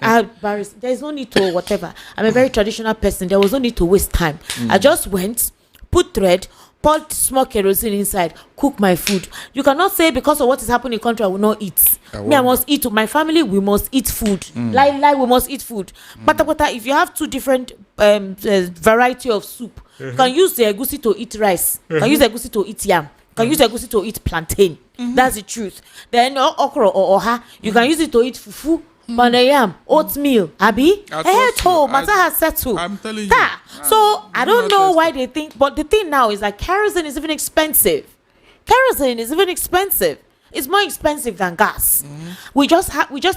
S1: there's no need to whatever. I'm a very traditional person. There was no need to waste time. I just went, put thread, poured small kerosene inside, cook my food. You cannot say because of what is happening in the country I will not eat. I must eat. My family, we must eat food. Like we must eat food. But if you have two different variety of soup, you can use the egusi to eat rice. You can use the egusi to eat yam. You can use the egusi to eat plantain. That's the truth. Then okra or oha, you can use it to eat fufu, yam, oatmeal, abi. Matter has settled.
S2: I'm telling you.
S1: So I don't know why they think, but the thing now is that kerosene is even expensive. It's more expensive than gas. We just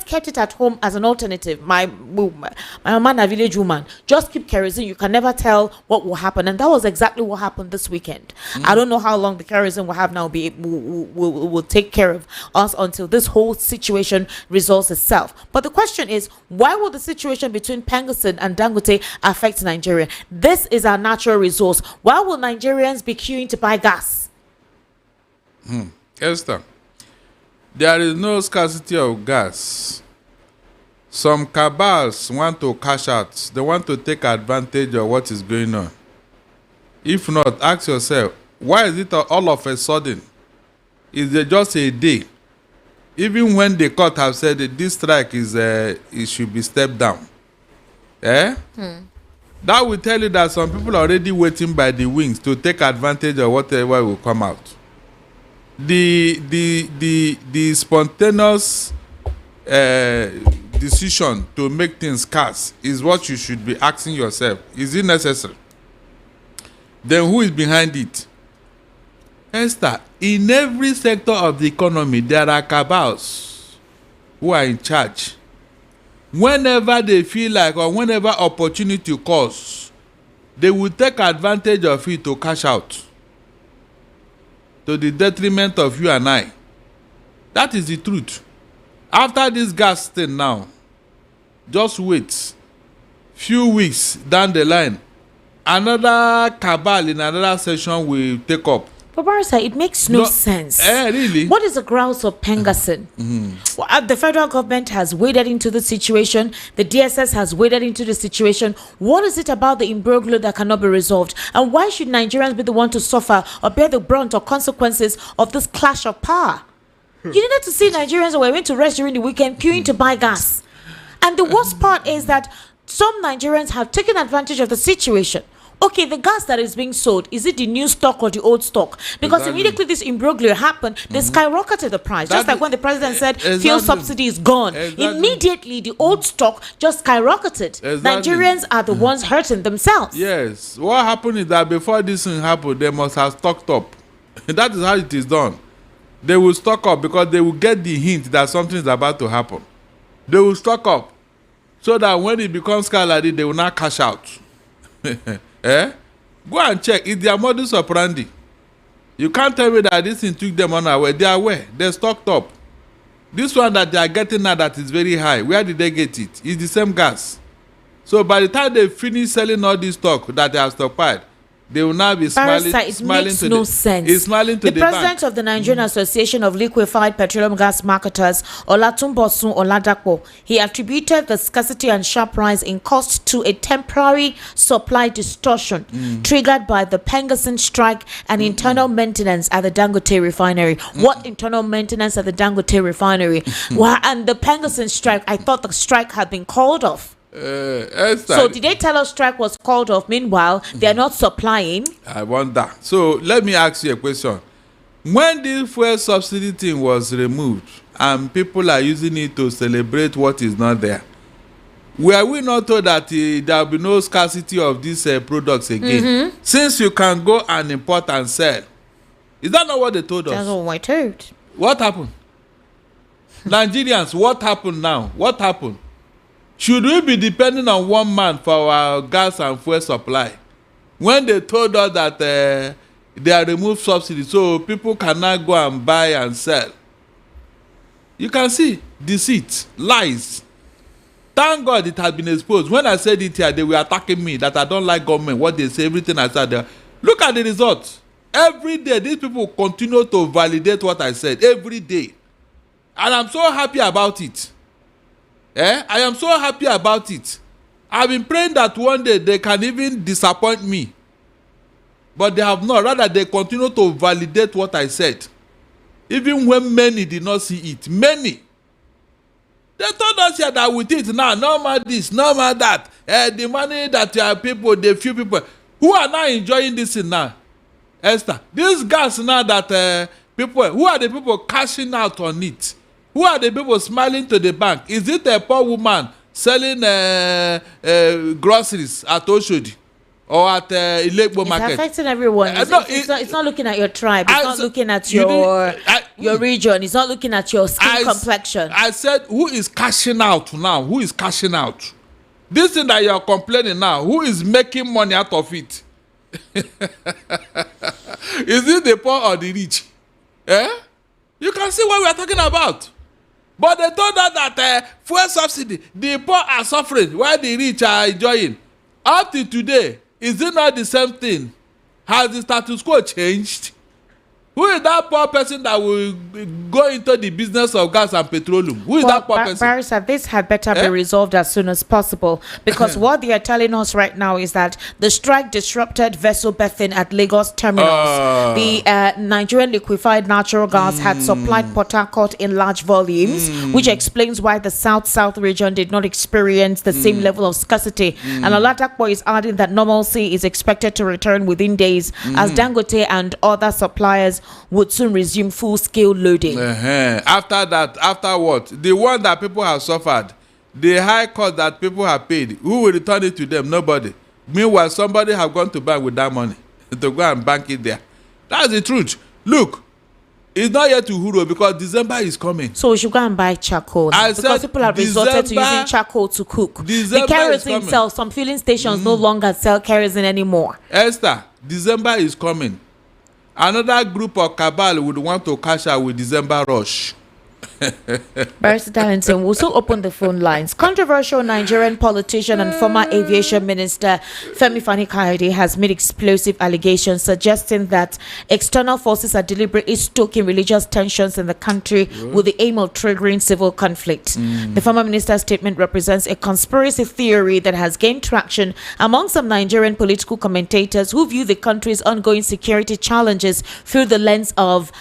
S1: kept it at home as an alternative. My mama, a village woman, just keep kerosene. You can never tell what will happen, and that was exactly what happened this weekend. I don't know how long the kerosene will have now will take care of us until this whole situation resolves itself. But the question is, why will the situation between Pengaston and Dangote affect Nigeria? This is our natural resource. Why will Nigerians be queuing to buy gas?
S2: Esther, there is no scarcity of gas. Some cabals want to cash out. They want to take advantage of what is going on. If not, ask yourself, why is it all of a sudden? Is it just a day? Even when the court have said that this strike is it should be stepped down. That will tell you that some people are already waiting by the wings to take advantage of whatever will come out. The spontaneous decision to make things scarce is what you should be asking yourself. Is it necessary? Then who is behind it? Esther, in every sector of the economy, there are cabals who are in charge. whenever they feel like or whenever opportunity comes, they will take advantage of it to cash out to the detriment of you and I. That is the truth. After this gas thing now, just wait. Few weeks down the line, another cabal in another session will take up.
S1: But Barrister, it makes no sense.
S2: Really?
S1: What is the grounds of Pengasson? Well, the federal government has waded into the situation. The DSS has waded into the situation. What is it about the imbroglio that cannot be resolved? And why should Nigerians be the one to suffer or bear the brunt or consequences of this clash of power? You needed to see Nigerians who went to rest during the weekend queuing to buy gas. And the worst part is that some Nigerians have taken advantage of the situation. Okay, the gas that is being sold, is it the new stock or the old stock? Because immediately this imbroglio happened, they skyrocketed the price. Just like when the president said fuel subsidy is gone. Immediately, the old stock just skyrocketed. Nigerians are the ones hurting themselves.
S2: Yes. What happened is that before this thing happened, they must have stocked up. That is how it is done. They will stock up because they will get the hint that something is about to happen. They will stock up so that when it becomes scarlet, they will not cash out. Go and check. It's their modus operandi. You can't tell me that this thing took them unaware. They are aware. They stocked up. This one that they are getting now that is very high, where did they get it? It's the same gas. So by the time they finish selling all this stock that they have stockpiled, they will now be smiling to
S1: sense.
S2: It's smiling to the
S1: president
S2: bank.
S1: of the Nigerian Association of Liquefied Petroleum Gas Marketers, Olatunbosun Oladapo, he attributed the scarcity and sharp rise in cost to a temporary supply distortion triggered by the Pengasson strike and internal maintenance at the Dangote refinery. What internal maintenance at the Dangote refinery? Well, and the Pengasson strike, I thought the strike had been called off. So did they tell us strike was called off? Meanwhile, they are not supplying.
S2: I wonder. So let me ask you a question. When the fuel subsidy thing was removed and people are using it to celebrate what is not there, were we not told that there will be no scarcity of these products again? Since you can go and import and sell. Is that not what they told us?
S1: That's what I told.
S2: What happened? Nigerians, what happened now? What happened? Should we be depending on one man for our gas and fuel supply? When they told us that they are removed subsidy, so people cannot go and buy and sell. You can see deceit, lies. Thank God it has been exposed. When I said it here, they were attacking me that I don't like government, what they say, everything I said there. Look at the results. Every day, these people continue to validate what I said, every day. And I'm so happy about it. I am so happy about it. I've been praying that one day they can even disappoint me. But they have not. Rather, they continue to validate what I said. Even when many did not see it. Many. They told us here that with it now, no matter this, no matter that. The money that your people, the few people, who are now enjoying this now? Esther, this gas now that people, who are the people cashing out on it? Who are the people smiling to the bank? Is it a poor woman selling groceries at Oshodi or at Ilekbo market?
S1: It's affecting everyone. It's not looking at your tribe. It's not looking at your region. It's not looking at your skin complexion.
S2: I said, who is cashing out now? Who is cashing out? This thing that you are complaining now, who is making money out of it? Is it the poor or the rich? You can see what we are talking about. But they told us that fuel subsidy, the poor are suffering while the rich are enjoying. Up to today, is it not the same thing? Has the status quo changed? Who is that poor person that will go into the business of gas and petroleum? Who is that poor person?
S1: Barrister, this had better be resolved as soon as possible, because what they are telling us right now is that the strike disrupted vessel berthing at Lagos terminals. The Nigerian liquefied natural gas had supplied Port Harcourt in large volumes, which explains why the south-south region did not experience the same level of scarcity. And Oladapo is adding that normalcy is expected to return within days as Dangote and other suppliers would soon resume full-scale loading.
S2: After that, after what? The one that people have suffered, the high cost that people have paid, who will return it to them? Nobody. Meanwhile, somebody have gone to bank with that money to go and bank it there. That's the truth. Look, It's not yet to Uhuru because December is coming.
S1: So we should go and buy charcoal now, because people have resorted to using charcoal to cook.
S2: December
S1: the kerosene sells. Some filling stations no longer sell kerosene anymore.
S2: Esther, December is coming. Another group of cabal would want to cash out with December rush.
S1: Barrister Darlington will still open the phone lines. Controversial Nigerian politician and former aviation minister Femi Fani-Kayode has made explosive allegations suggesting that external forces are deliberately stoking religious tensions in the country with the aim of triggering civil conflict. The former minister's statement represents a conspiracy theory that has gained traction among some Nigerian political commentators who view the country's ongoing security challenges through the lens of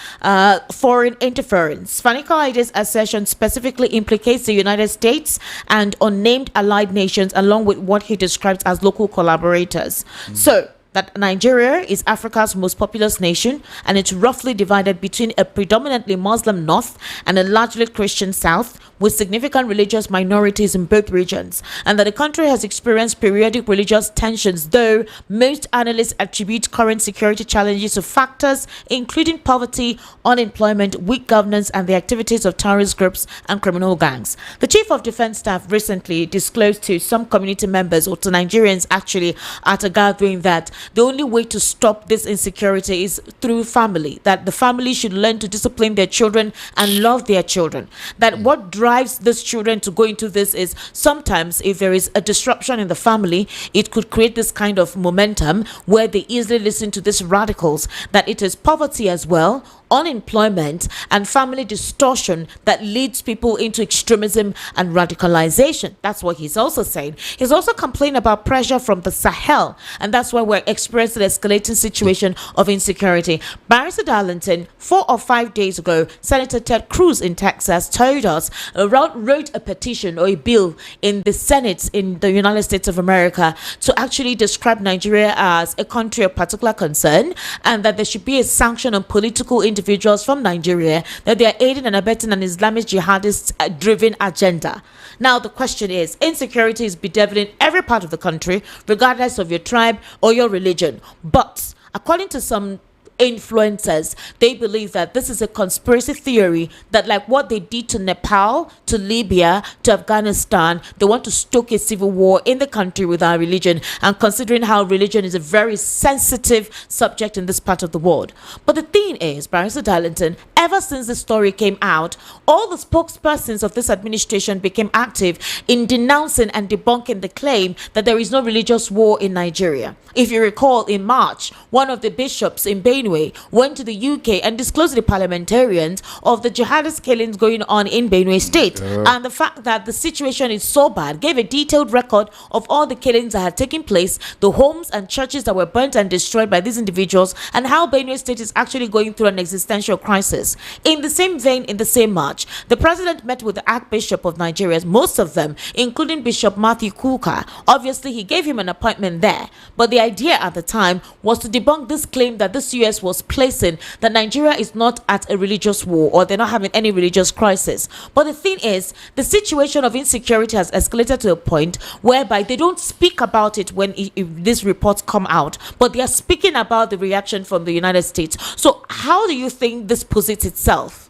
S1: foreign interference. Fani-Kayode's assertion specifically implicates the United States and unnamed allied nations, along with what he describes as local collaborators. So that Nigeria is Africa's most populous nation, and it's roughly divided between a predominantly Muslim north and a largely Christian south, with significant religious minorities in both regions, and that the country has experienced periodic religious tensions, though most analysts attribute current security challenges to factors including poverty, unemployment, weak governance, and the activities of terrorist groups and criminal gangs. The Chief of Defense Staff recently disclosed to some community members, or to Nigerians actually, at a gathering, that the only way to stop this insecurity is through family, that the family should learn to discipline their children and love their children, that what drives these children to go into this is sometimes if there is a disruption in the family, it could create this kind of momentum where they easily listen to these radicals, that it is poverty as well, unemployment, and family distortion that leads people into extremism and radicalization. That's what he's also saying. He's also complaining about pressure from the Sahel, and that's why we're experiencing an escalating situation of insecurity. Barrister Darlington, 4 or 5 days ago, Senator Ted Cruz in Texas told us, wrote a petition or a bill in the Senate in the United States of America to actually describe Nigeria as a country of particular concern, and that there should be a sanction on political individuals from Nigeria that they are aiding and abetting an Islamic jihadist driven agenda. Now the question is, insecurity is bedeviling every part of the country regardless of your tribe or your religion, but according to some influencers, they believe that this is a conspiracy theory, that like what they did to Nepal, to Libya, to Afghanistan, they want to stoke a civil war in the country with our religion, and considering how religion is a very sensitive subject in this part of the world. But the thing is, Barrister Darlington, ever since the story came out, all the spokespersons of this administration became active in denouncing and debunking the claim that there is no religious war in Nigeria. If you recall, in March, one of the bishops in Benue went to the UK and disclosed to the parliamentarians of the jihadist killings going on in Benue State, and the fact that the situation is so bad, gave a detailed record of all the killings that had taken place, the homes and churches that were burnt and destroyed by these individuals, and how Benue State is actually going through an existential crisis. In the same vein, in the same March, the president met with the Archbishop of Nigeria, most of them, including Bishop Matthew Kuka. Obviously, he gave him an appointment there, but the idea at the time was to debunk this claim that this US was placing that Nigeria is not at a religious war, or they're not having any religious crisis. But the thing is, the situation of insecurity has escalated to a point whereby they don't speak about it when these reports come out, but they are speaking about the reaction from the United States. So how do you think this posits itself?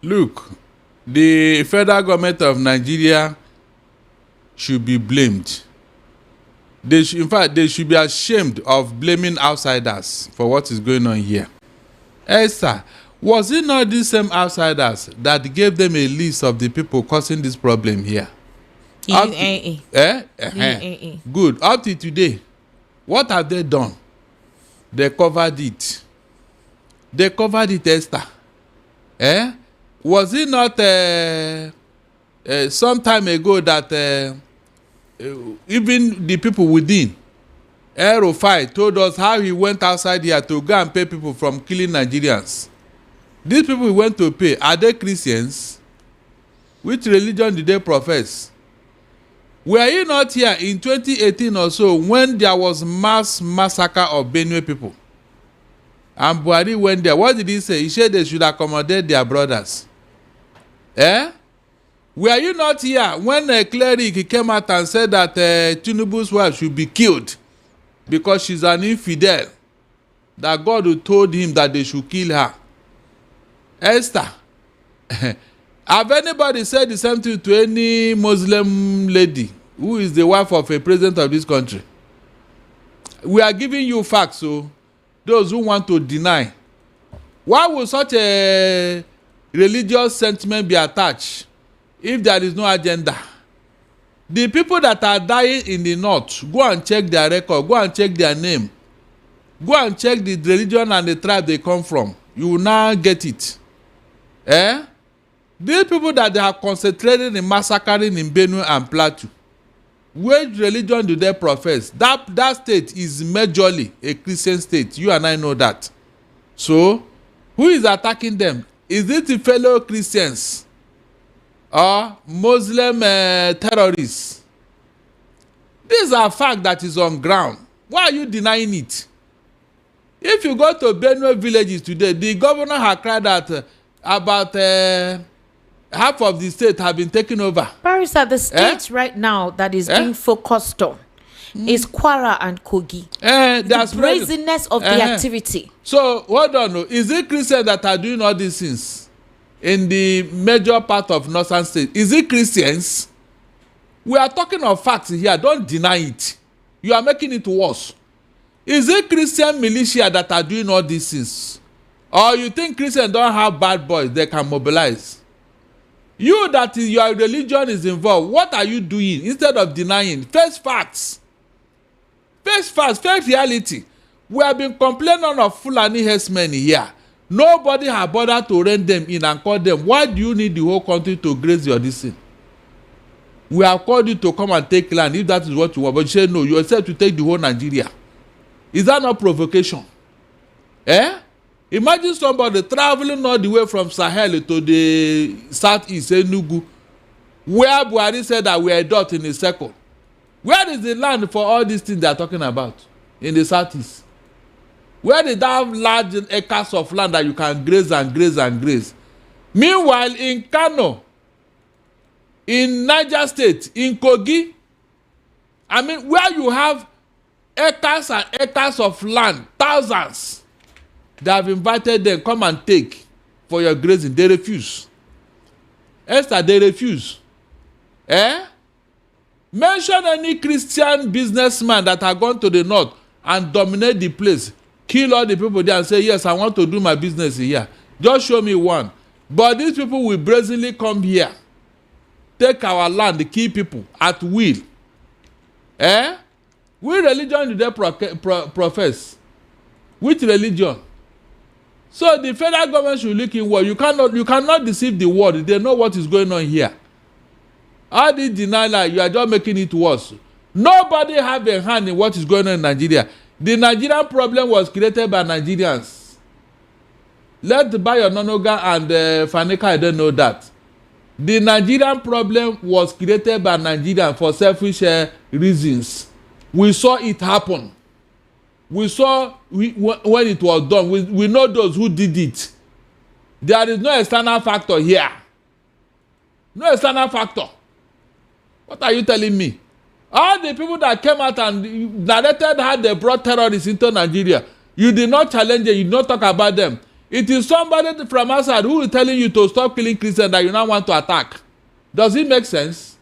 S2: Look, the federal government of Nigeria should be blamed. In fact, they should be ashamed of blaming outsiders for what is going on here. Esther, was it not these same outsiders that gave them a list of the people causing this problem here?
S1: UAE. UAE.
S2: Good. Up to today, what have they done? They covered it. They covered it, Esther. Was it not some time ago that even the people within Aerofy told us how he went outside here to go and pay people from killing Nigerians? These people he went to pay, are they Christians? Which religion did they profess? Were you not here in 2018 or so when there was mass massacre of Benue people? And Buhari went there. What did he say? He said they should accommodate their brothers. Were you not here when a cleric came out and said that Tinubu's wife should be killed because she's an infidel? That God told him that they should kill her. Esther, have anybody said the same thing to any Muslim lady who is the wife of a president of this country? We are giving you facts, so those who want to deny. Why would such a religious sentiment be attached if there is no agenda? The people that are dying in the north, go and check their record, go and check their name, go and check the religion and the tribe they come from. You will now get it. These people that they are concentrated in massacring in Benue and Plateau, which religion do they profess? That state is majorly a Christian state. You and I know that. So, who is attacking them? Is it the fellow Christians or Muslim terrorists? These are facts that is on ground. Why are you denying it? If you go to Benue villages today, the governor has cried that about half of the state have been taken over.
S1: Barrister, the states right now that is being focused on is Kwara and Kogi. The brazenness of the activity.
S2: So, hold on. Is it Christians that are doing all these things in the major part of northern state? Is it Christians? We are talking of facts here. Don't deny it. You are making it worse. Is it Christian militia that are doing all these things? Or you think Christians don't have bad boys they can mobilize? You that your religion is involved, what are you doing instead of denying? Face facts. Face facts, face reality. We have been complaining of Fulani herdsmen here. Nobody has bothered to rein them in and call them. Why do you need the whole country to graze your this thing? We have called you to come and take land if that is what you want. But you say no, you accept to take the whole Nigeria. Is that not provocation? Imagine somebody traveling all the way from Sahel to the southeast, Enugu, where Buhari said that we are a dot in a circle. Where is the land for all these things they are talking about in the southeast? Where did they have large acres of land that you can graze and graze and graze? Meanwhile, in Kanu, in Niger State, in Kogi, I mean, where you have acres and acres of land, thousands, they have invited them, come and take for your grazing. They refuse. Esther, they refuse. Mention any Christian businessman that have gone to the north and dominate the place, kill all the people there and say, yes, I want to do my business here. Just show me one. But these people will brazenly come here, take our land, kill people at will. Which religion do they profess? Which religion? So the federal government should look in what you cannot deceive the world. They know what is going on here. All this denial, you are just making it worse. Nobody have a hand in what is going on in Nigeria. The Nigerian problem was created by Nigerians. Let Bayo Nonoga and Fanika, I don't know that. The Nigerian problem was created by Nigerians for selfish reasons. We saw it happen. We saw when it was done. We know those who did it. There is no external factor here. No external factor. What are you telling me? All the people that came out and narrated how they brought terrorists into Nigeria, you did not challenge them, you did not talk about them. It is somebody from outside who is telling you to stop killing Christians that you now want to attack. Does it make sense?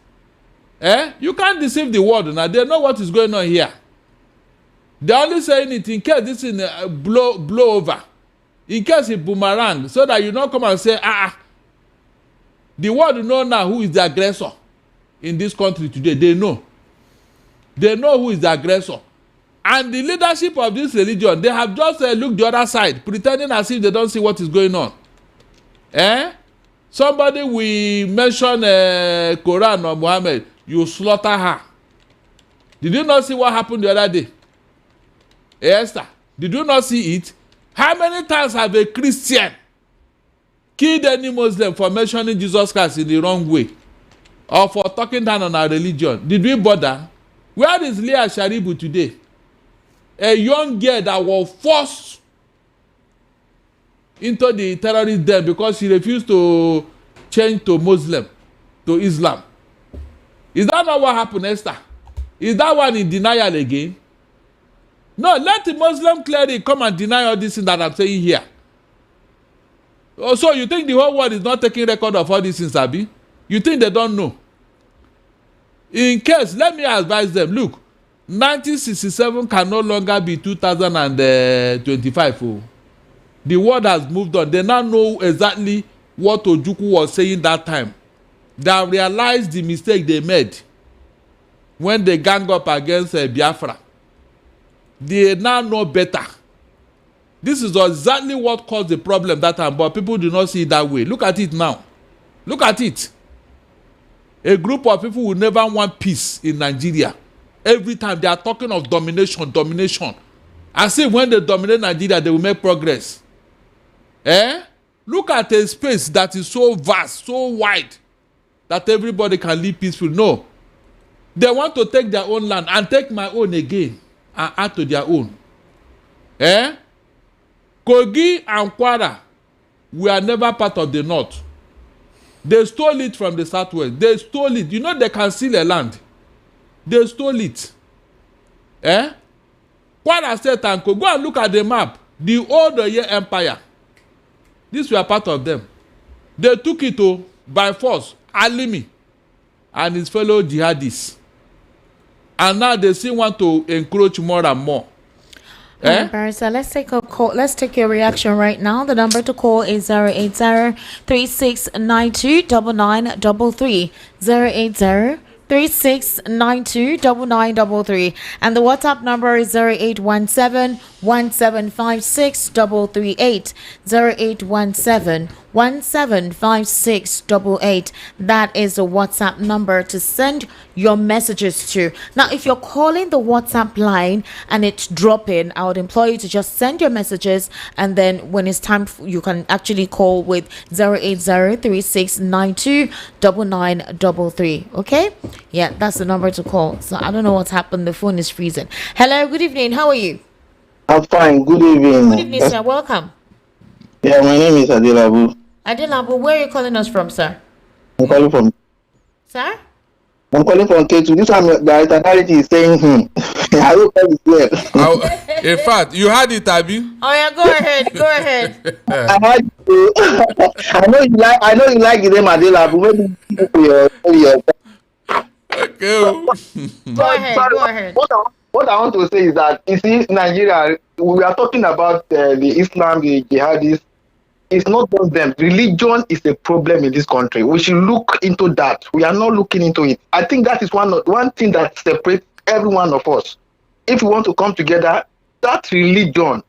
S2: You can't deceive the world now. They know what is going on here. They're only saying it in case this is a blow over. In case it boomerang, so that you don't come and say, the world know now who is the aggressor in this country today. They know. They know who is the aggressor. And the leadership of this religion, they have just looked the other side, pretending as if they don't see what is going on. Somebody will mention Quran or Muhammad, you slaughter her. Did you not see what happened the other day? Esther, did you not see it? How many times have a Christian killed any Muslim for mentioning Jesus Christ in the wrong way? Or for talking down on our religion? Did we bother? Where is Leah Sharibu today? A young girl that was forced into the terrorist den because she refused to change to Muslim, to Islam. Is that not what happened, Esther? Is that one in denial again? No, let the Muslim cleric come and deny all this thing that I'm saying here. Oh, so you think the whole world is not taking record of all these things, Abi? You think they don't know? In case, let me advise them. Look, 1967 can no longer be 2025. Oh. The world has moved on. They now know exactly what Ojukwu was saying that time. They have realized the mistake they made when they gang up against Biafra. They now know better. This is exactly what caused the problem that time, but people do not see it that way. Look at it now. Look at it. A group of people will never want peace in Nigeria. Every time they are talking of domination. As if when they dominate Nigeria, they will make progress. Look at a space that is so vast, so wide, that everybody can live peacefully. No. They want to take their own land and take my own again and add to their own. Kogi and Kwara were never part of the north. They stole it from the southwest. They stole it. You know they can steal a land. They stole it. Kwara State and Kogi. Go and look at the map. The old Oye Empire. These were part of them. They took it by force. Alimi and his fellow jihadists. And now they still want to encroach more and more.
S1: Barrister, let's take a call. Let's take your reaction right now. The number to call is 080-3692-9933. 080-3692-9933. And the WhatsApp number is 0817-1756-338. 0817-1756-888. That is the WhatsApp number to send your messages to. Now, if you're calling the WhatsApp line and it's dropping, I would implore you to just send your messages, and then when it's time, you can actually call with 080-3692-9933. Okay? Yeah, that's the number to call. So I don't know what's happened. The phone is freezing. Hello, good evening. How are you?
S7: I'm fine. Good evening.
S1: Good evening, sir. Welcome.
S7: Yeah, my name is Adilabu.
S1: Adilabu, where are you calling us from, sir?
S7: I'm calling from.
S1: Sir?
S7: I'm calling from K2. This time the eternality is saying I hope that is well.
S2: In fact, you had it, Abi.
S1: Oh yeah, go ahead. Go ahead.
S7: I heard you. I know you like the name Adilabu. Maybe your
S2: Okay.
S1: Go ahead.
S7: What I want to say is that, you see, Nigeria, we are talking about the Islam, the jihadists. It's not just them. Religion is a problem in this country. We should look into that. We are not looking into it. I think that is one thing that separates every one of us. If we want to come together, that religion,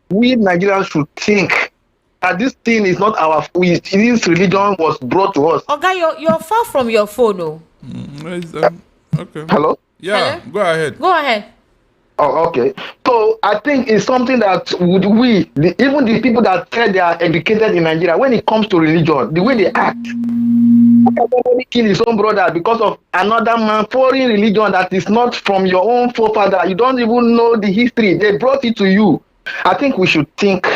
S7: we Nigerians should think that this thing is not our. This religion was brought to us.
S1: Okay, you're far from your phone, oh.
S2: Okay.
S7: Hello?
S2: Yeah,
S1: Hello?
S2: go ahead.
S1: Go ahead.
S7: Oh, okay. So I think it's something that even the people that say they are educated in Nigeria, when it comes to religion, the way they act, somebody kill his own brother because of another man, foreign religion that is not from your own forefather. You don't even know the history. They brought it to you. I think we should think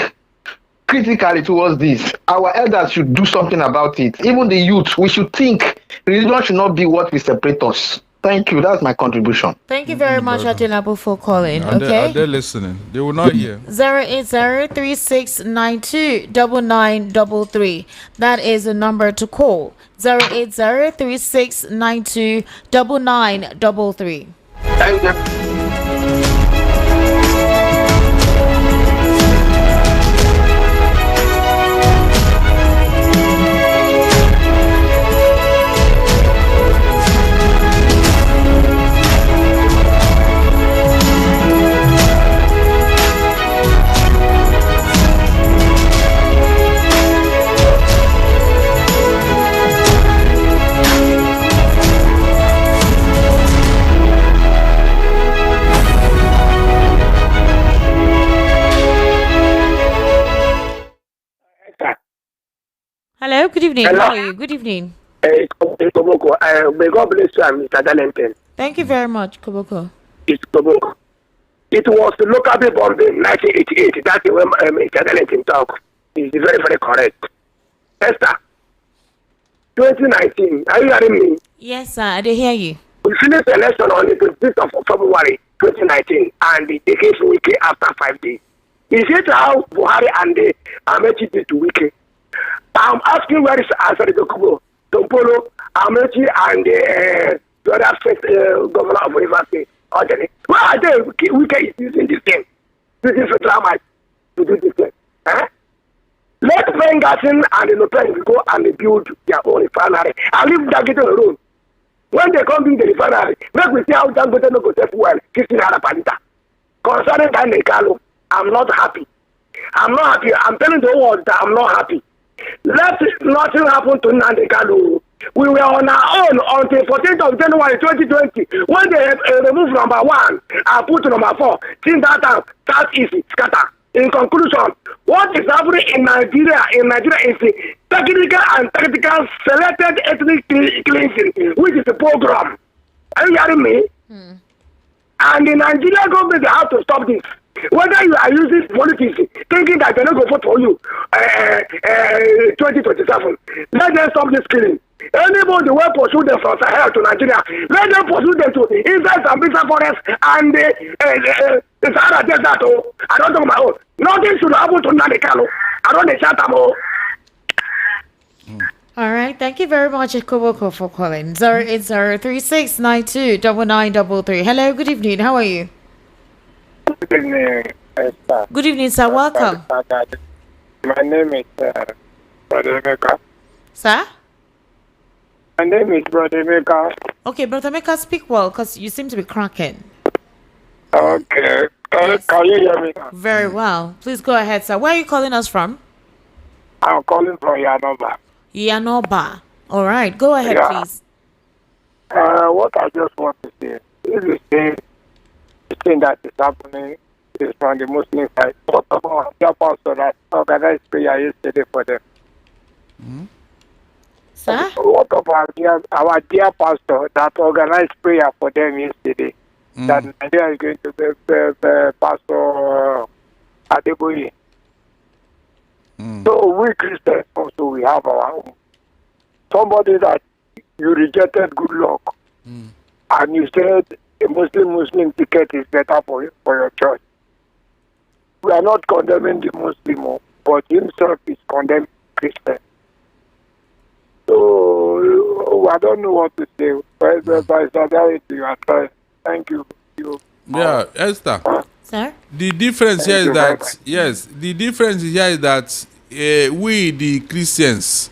S7: critically towards this. Our elders should do something about it. Even the youth, we should think religion should not be what will separate us. Thank you. That's my contribution.
S1: Thank you very much, Adilabu, for calling. Okay.
S2: Are they listening? They will not hear.
S1: 080-3692-9933. That is the number to call. 080-3692-9933.
S7: Thank you.
S1: Hello, good evening.
S8: Hello.
S1: How are you? Good evening.
S8: May God bless you, Mr. Darlington.
S1: Thank you very much, Koboko.
S8: It's Koboko. It was the local bomb in 1988. That's when Mr. Darlington talk. It's very, very correct. Esther, 2019, are you hearing me?
S1: Yes, sir. I did hear you.
S8: We finished the election on the 26th of February 2019, and they gave Wiki after 5 days. Is it how Buhari and the Amechi did to Wiki? I'm asking where is Asari Tompolo, Amechi, and the other state governor of Rivers State. Why are they wicked using this thing? This is a drama to do this thing. Let Pengasin and the Pen go and build their own refinery and leave Dangote alone. When they come in the refinery, let me see how Dangote no go take well, 15 Palita. Concerning Daniel Kanu, I'm not happy. I'm not happy. I'm telling the world that I'm not happy. Let nothing happen to Nnamdi Kanu. We were on our own until 14th of January 2020 when they removed number 1 and put number 4. Since that time, Southeast scatter. In conclusion, what is happening in Nigeria is the technical and tactical selected ethnic cleansing, which is a program. Are you hearing me? And the Nigerian government have to stop this. Whether you are using politics thinking that they're not going to vote for you 2027, let them stop this killing. Anybody will pursue them from Sahel to Nigeria, let them pursue them to inside Sambisa forest and the Sahara Desert. I don't know my own. Nothing should happen to Nnamdi Kanu. I don't know Chatamo.
S1: All right, thank you very much, Koboko, for calling. 08036929933. Hello, good evening. How are you?
S9: Good evening, Esther.
S1: Good evening, sir. Welcome.
S9: My name is Brother Emeka.
S1: Sir?
S9: My name is Brother Emeka.
S1: Okay, Brother Meka, speak well, because you seem to be cracking.
S9: Okay.
S1: Yes.
S9: Can you hear me now?
S1: Very well. Please go ahead, sir. Where are you calling us from?
S9: I'm calling from Yanoba.
S1: Yanoba. All right, go ahead, please.
S9: What I just want to say is the thing that is happening is from the Muslim side. What about the pastor that organized prayer yesterday for them?
S1: Sir?
S9: What about our dear pastor that organized prayer for them yesterday? That Nigeria is going to be Pastor Adeboye. So we Christians also, we have our own. Somebody that you rejected good luck and you said a Muslim ticket is better for your church. We are not condemning the Muslim, but himself is condemning Christian. So I don't know what to say. But you are trying. Thank you.
S2: Yeah, Esther.
S1: Sir?
S2: The difference here is that, the difference here is that we, the Christians,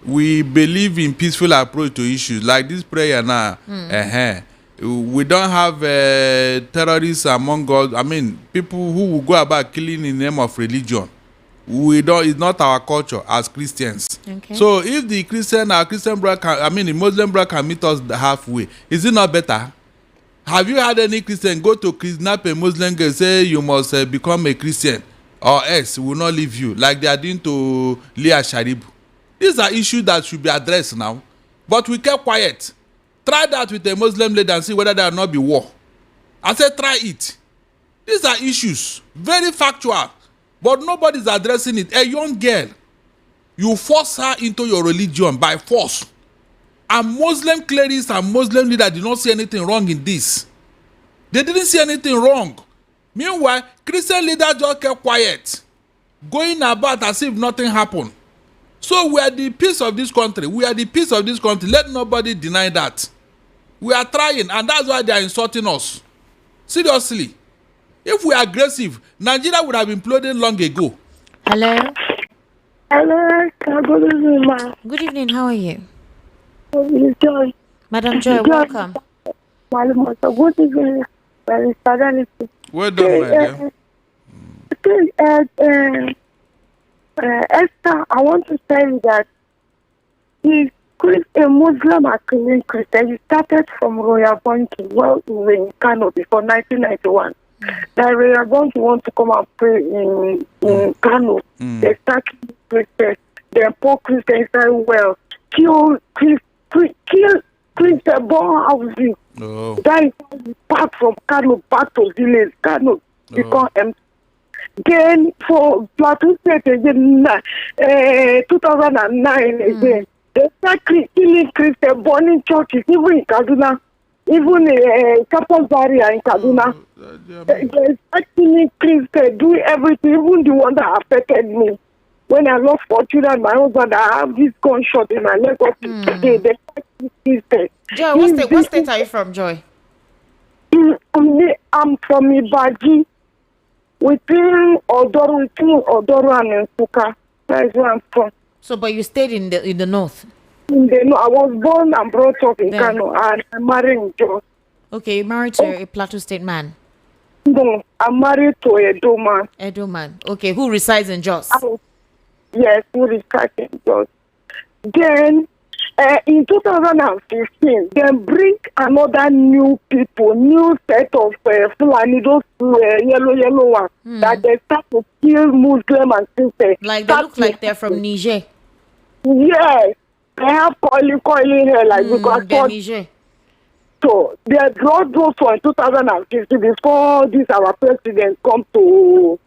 S2: we believe in peaceful approach to issues like this prayer now. We don't have terrorists among us. I mean, people who will go about killing in the name of religion. We don't. It's not our culture as Christians.
S1: Okay.
S2: So if the Christian brother, the Muslim brother can meet us halfway, is it not better? Have you had any Christian go to kidnap a Muslim girl, say you must become a Christian or else we will not leave you, like they are doing to Leah Sharibu? These are issues that should be addressed now. But we kept quiet. Try that with a Muslim lady and see whether there will not be war. I said try it. These are issues, very factual, but nobody is addressing it. A young girl, you force her into your religion by force. And Muslim clerics and Muslim leaders did not see anything wrong in this. They didn't see anything wrong. Meanwhile, Christian leaders just kept quiet, going about as if nothing happened. So we are the peace of this country. We are the peace of this country. Let nobody deny that. We are trying, and that's why they are insulting us. Seriously. If we are aggressive, Nigeria would have imploded long ago.
S1: Hello?
S10: Hello, good evening, ma.
S1: Good evening. How are you?
S10: Joy.
S1: Madam Joy, welcome.
S10: Good evening, Mr.
S2: Well done, my dear.
S10: Esther, I want to tell you that if a Muslim are killing Christian, you started from Royal Bunky, well, in Kanu before 1991. That Royal Bunky want to come and pray in Kanu. They start killing Christians. They poor Christians very well. Kill Christian born houses. That is back from Kanu back to village. Kanu become empty. Then for Plateau State again, 2009 again, they start killing Christian born in churches, even in Kaduna, even in Campus Barrier in Kaduna. They start killing Christian, doing everything, even the one that affected me. when I lost for children, my husband, I have this gunshot in my leg up to today. They fight this thing.
S1: Joy, what state are you from, Joy?
S10: I'm from Ibaji. Between Odoro and Nsuka. That is where I'm from.
S1: So, but you stayed in the north?
S10: I was born and brought up in Kanu, and I'm married in Jos.
S1: Okay, you married to a Plateau State man?
S10: No, I'm married to a Edo man.
S1: Edo man. Okay, who resides in Jos?
S10: Yes, who resides in Jos. Then, in 2015, they bring another new set of Fulani, those yellow ones, that they start to kill Muslim and Christians.
S1: Like they look like they're from Niger.
S10: Yes, they have curly hair like because
S1: Niger.
S10: So they brought those for 2015 before this our president come to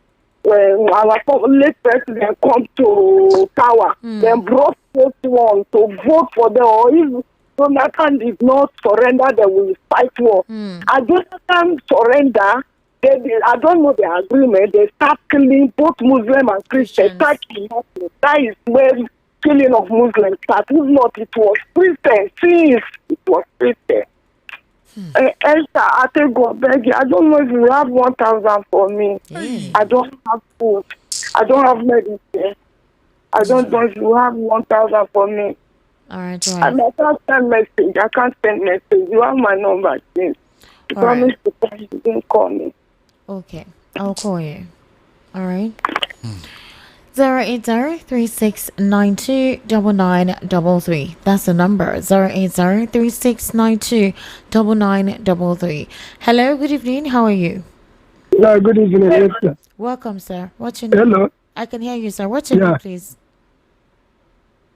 S10: our late president come to power. They brought those one to vote for them, or if Jonathan did not surrender, they will fight war. And Jonathan surrender, I don't know the agreement. They start killing both Muslim and Christians. That is where killing of Muslims started. If not, it was Christian. Since it was Christian. Esther, I take God beg you. I don't know if you have 1,000 for me. I don't have food. I don't have medicine. I don't know if you have 1,000 for me.
S1: All right,
S10: And I can't send message. I can't send message. You have my number, please. You promise to call you. Don't call me.
S1: Okay, I'll call you. All right. 080-3692-9933. That's the number. 080-3692-9933. Hello, good evening. How are you?
S9: Yeah, good evening. Yes, sir.
S1: Welcome, sir. What's your name?
S9: Hello.
S1: I can hear you, sir. What's your name, please?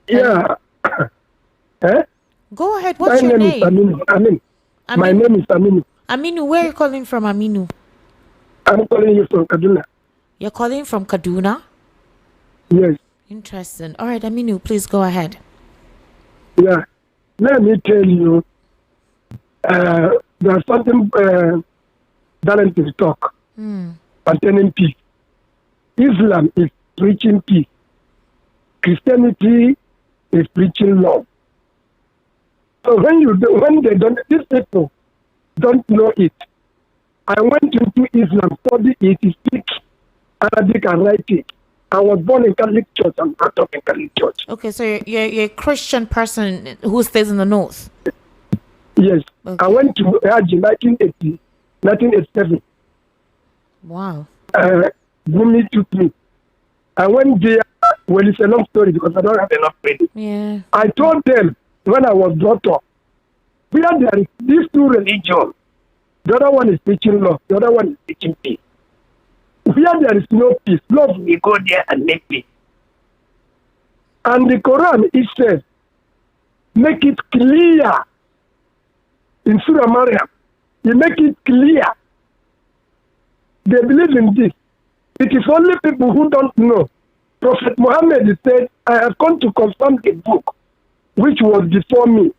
S9: Yeah.
S1: Go ahead. What's your name?
S9: My name is Aminu. My name is Aminu.
S1: Aminu, where are you calling from, Aminu?
S9: I'm calling you from Kaduna.
S1: You're calling from Kaduna?
S9: Yes.
S1: Interesting. All right, Aminu, please go ahead.
S9: Yeah. Let me tell you, there's something Valentine talk pertaining peace. Islam is preaching peace. Christianity is preaching love. So these people don't know it. I went into Islam, studied it, speak Arabic and write it. I was born in Catholic Church. I'm brought up in Catholic Church.
S1: Okay, so you're a Christian person who stays in the north?
S9: Yes.
S1: Okay.
S9: I went to Hajj in 1987.
S1: Wow.
S9: Gumi took me. I went there. Well, it's a long story because I don't have enough money.
S1: Yeah.
S9: I told them when I was brought up, there is these two religions. The other one is preaching love. The other one is preaching peace. Where there is no peace, love will go there and make peace. And the Quran, it says, make it clear. In Surah Maryam, you make it clear. They believe in this. It is only people who don't know. Prophet Muhammad said, I have come to confirm the book which was before me.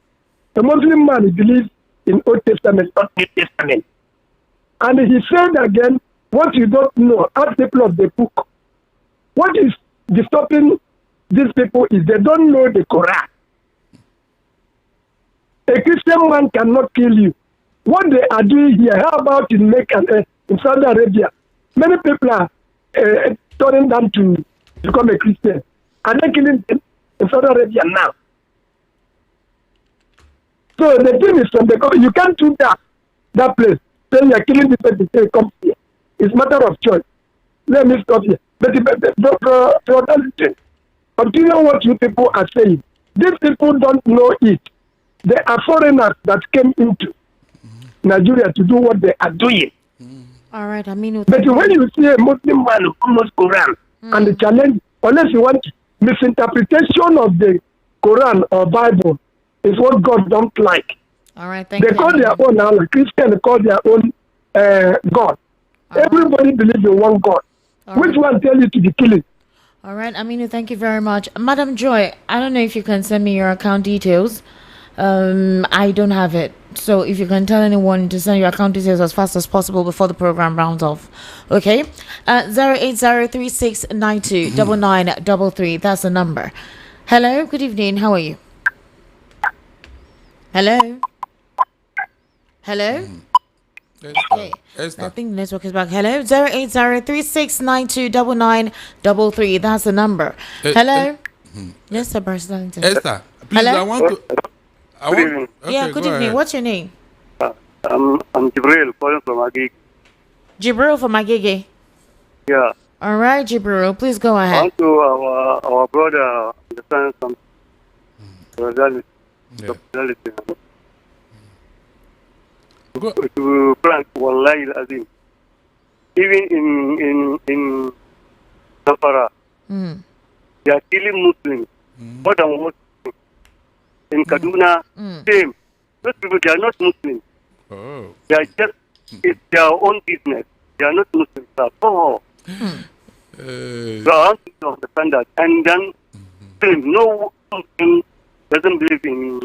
S9: The Muslim man believes in Old Testament, not New Testament. And he said again, what you don't know, ask people of the book. What is disturbing these people is they don't know the Quran. A Christian man cannot kill you. What they are doing here, how about in Mecca, in Saudi Arabia? Many people are turning down to become a Christian. And they're killing in Saudi Arabia now. So the thing is, from the government, you can't do that place. Then you're killing people to say, come here. It's a matter of choice. Let me stop here. But continue what you people are saying. These people don't know it. They are foreigners that came into Nigeria to do what they are doing.
S1: All right, Aminu.
S9: But when you see a Muslim man who knows Quran and the challenge, unless you want misinterpretation of the Quran or Bible, is what God don't like.
S1: All right, thank you.
S9: They call their own Allah. Christians call their own God. Everybody believes in one God. Which one tell you to be killing?
S1: All right, Aminu, thank you very much. Madam Joy, I don't know if you can send me your account details. I don't have it. So if you can tell anyone to send your account details as fast as possible before the program rounds off. Okay? 08036929933. That's the number. Hello, good evening. How are you? Hello? Hello? Okay. I think the network is back. Hello? 08036929933. That's the number. Hello? Yes, sir, President.
S2: Esther, please,
S1: Hello?
S2: I want to...
S8: Good evening.
S1: Yeah, good evening.
S2: Ahead.
S1: What's your name?
S8: I'm Jibril calling from Agig.
S1: Jibril from Agege.
S8: Yeah.
S1: All right, Jibril, please go
S8: I
S1: ahead.
S8: want to our brother understand some reality. To Frank Wallahi Azim. Even in Safara, they are killing Muslims. More than what in Kaduna, same. Those people, they are not Muslims.
S2: Oh.
S8: They are just, it's their own business. They are not Muslims at all. So I want to understand that. And then, no Muslim doesn't believe in,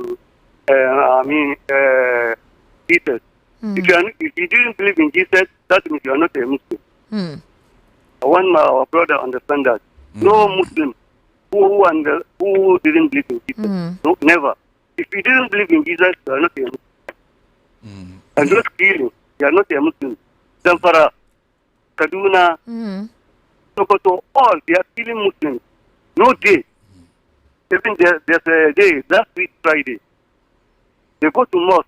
S8: Jesus. If you didn't believe in Jesus, that means you are not a Muslim. I want our brother to understand that. No Muslim who didn't believe in Jesus. No, never. If you didn't believe in Jesus, you are not a Muslim. And those killing, you are not a Muslim. Zamfara, Kaduna, Sokoto, all, they are killing Muslims. No day. Even there's a day, last week Friday, they go to mosque.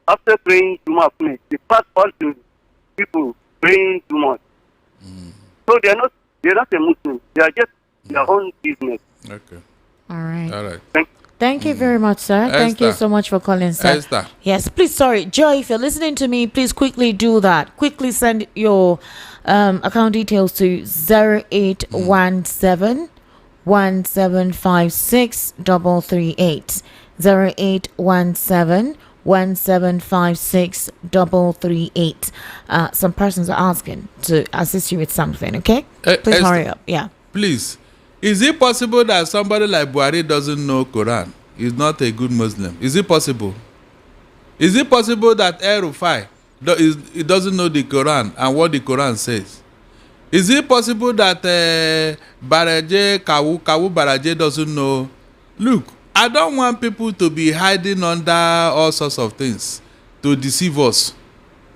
S8: After praying Juma, they pass all to people praying Juma. So they are not a Muslim. They are just their own business.
S2: Okay.
S1: All right.
S2: All right.
S1: Thank you very much, sir. Thank you
S2: Esther.
S1: so much for calling, sir.
S2: Esther.
S1: Yes, please, sorry. Joy, if you're listening to me, please quickly do that. Quickly send your account details to 0817 1756 338. 0817 1756 338. Some persons are asking to assist you with something, okay? Please
S2: Esther,
S1: hurry up. Yeah.
S2: Please, is it possible that somebody like Buhari doesn't know Quran? Is not a good Muslim? Is it possible? Is it possible that El-Rufai he doesn't know the Quran and what the Quran says? Is it possible that Kawu Baraje doesn't know? Look, I don't want people to be hiding under all sorts of things to deceive us.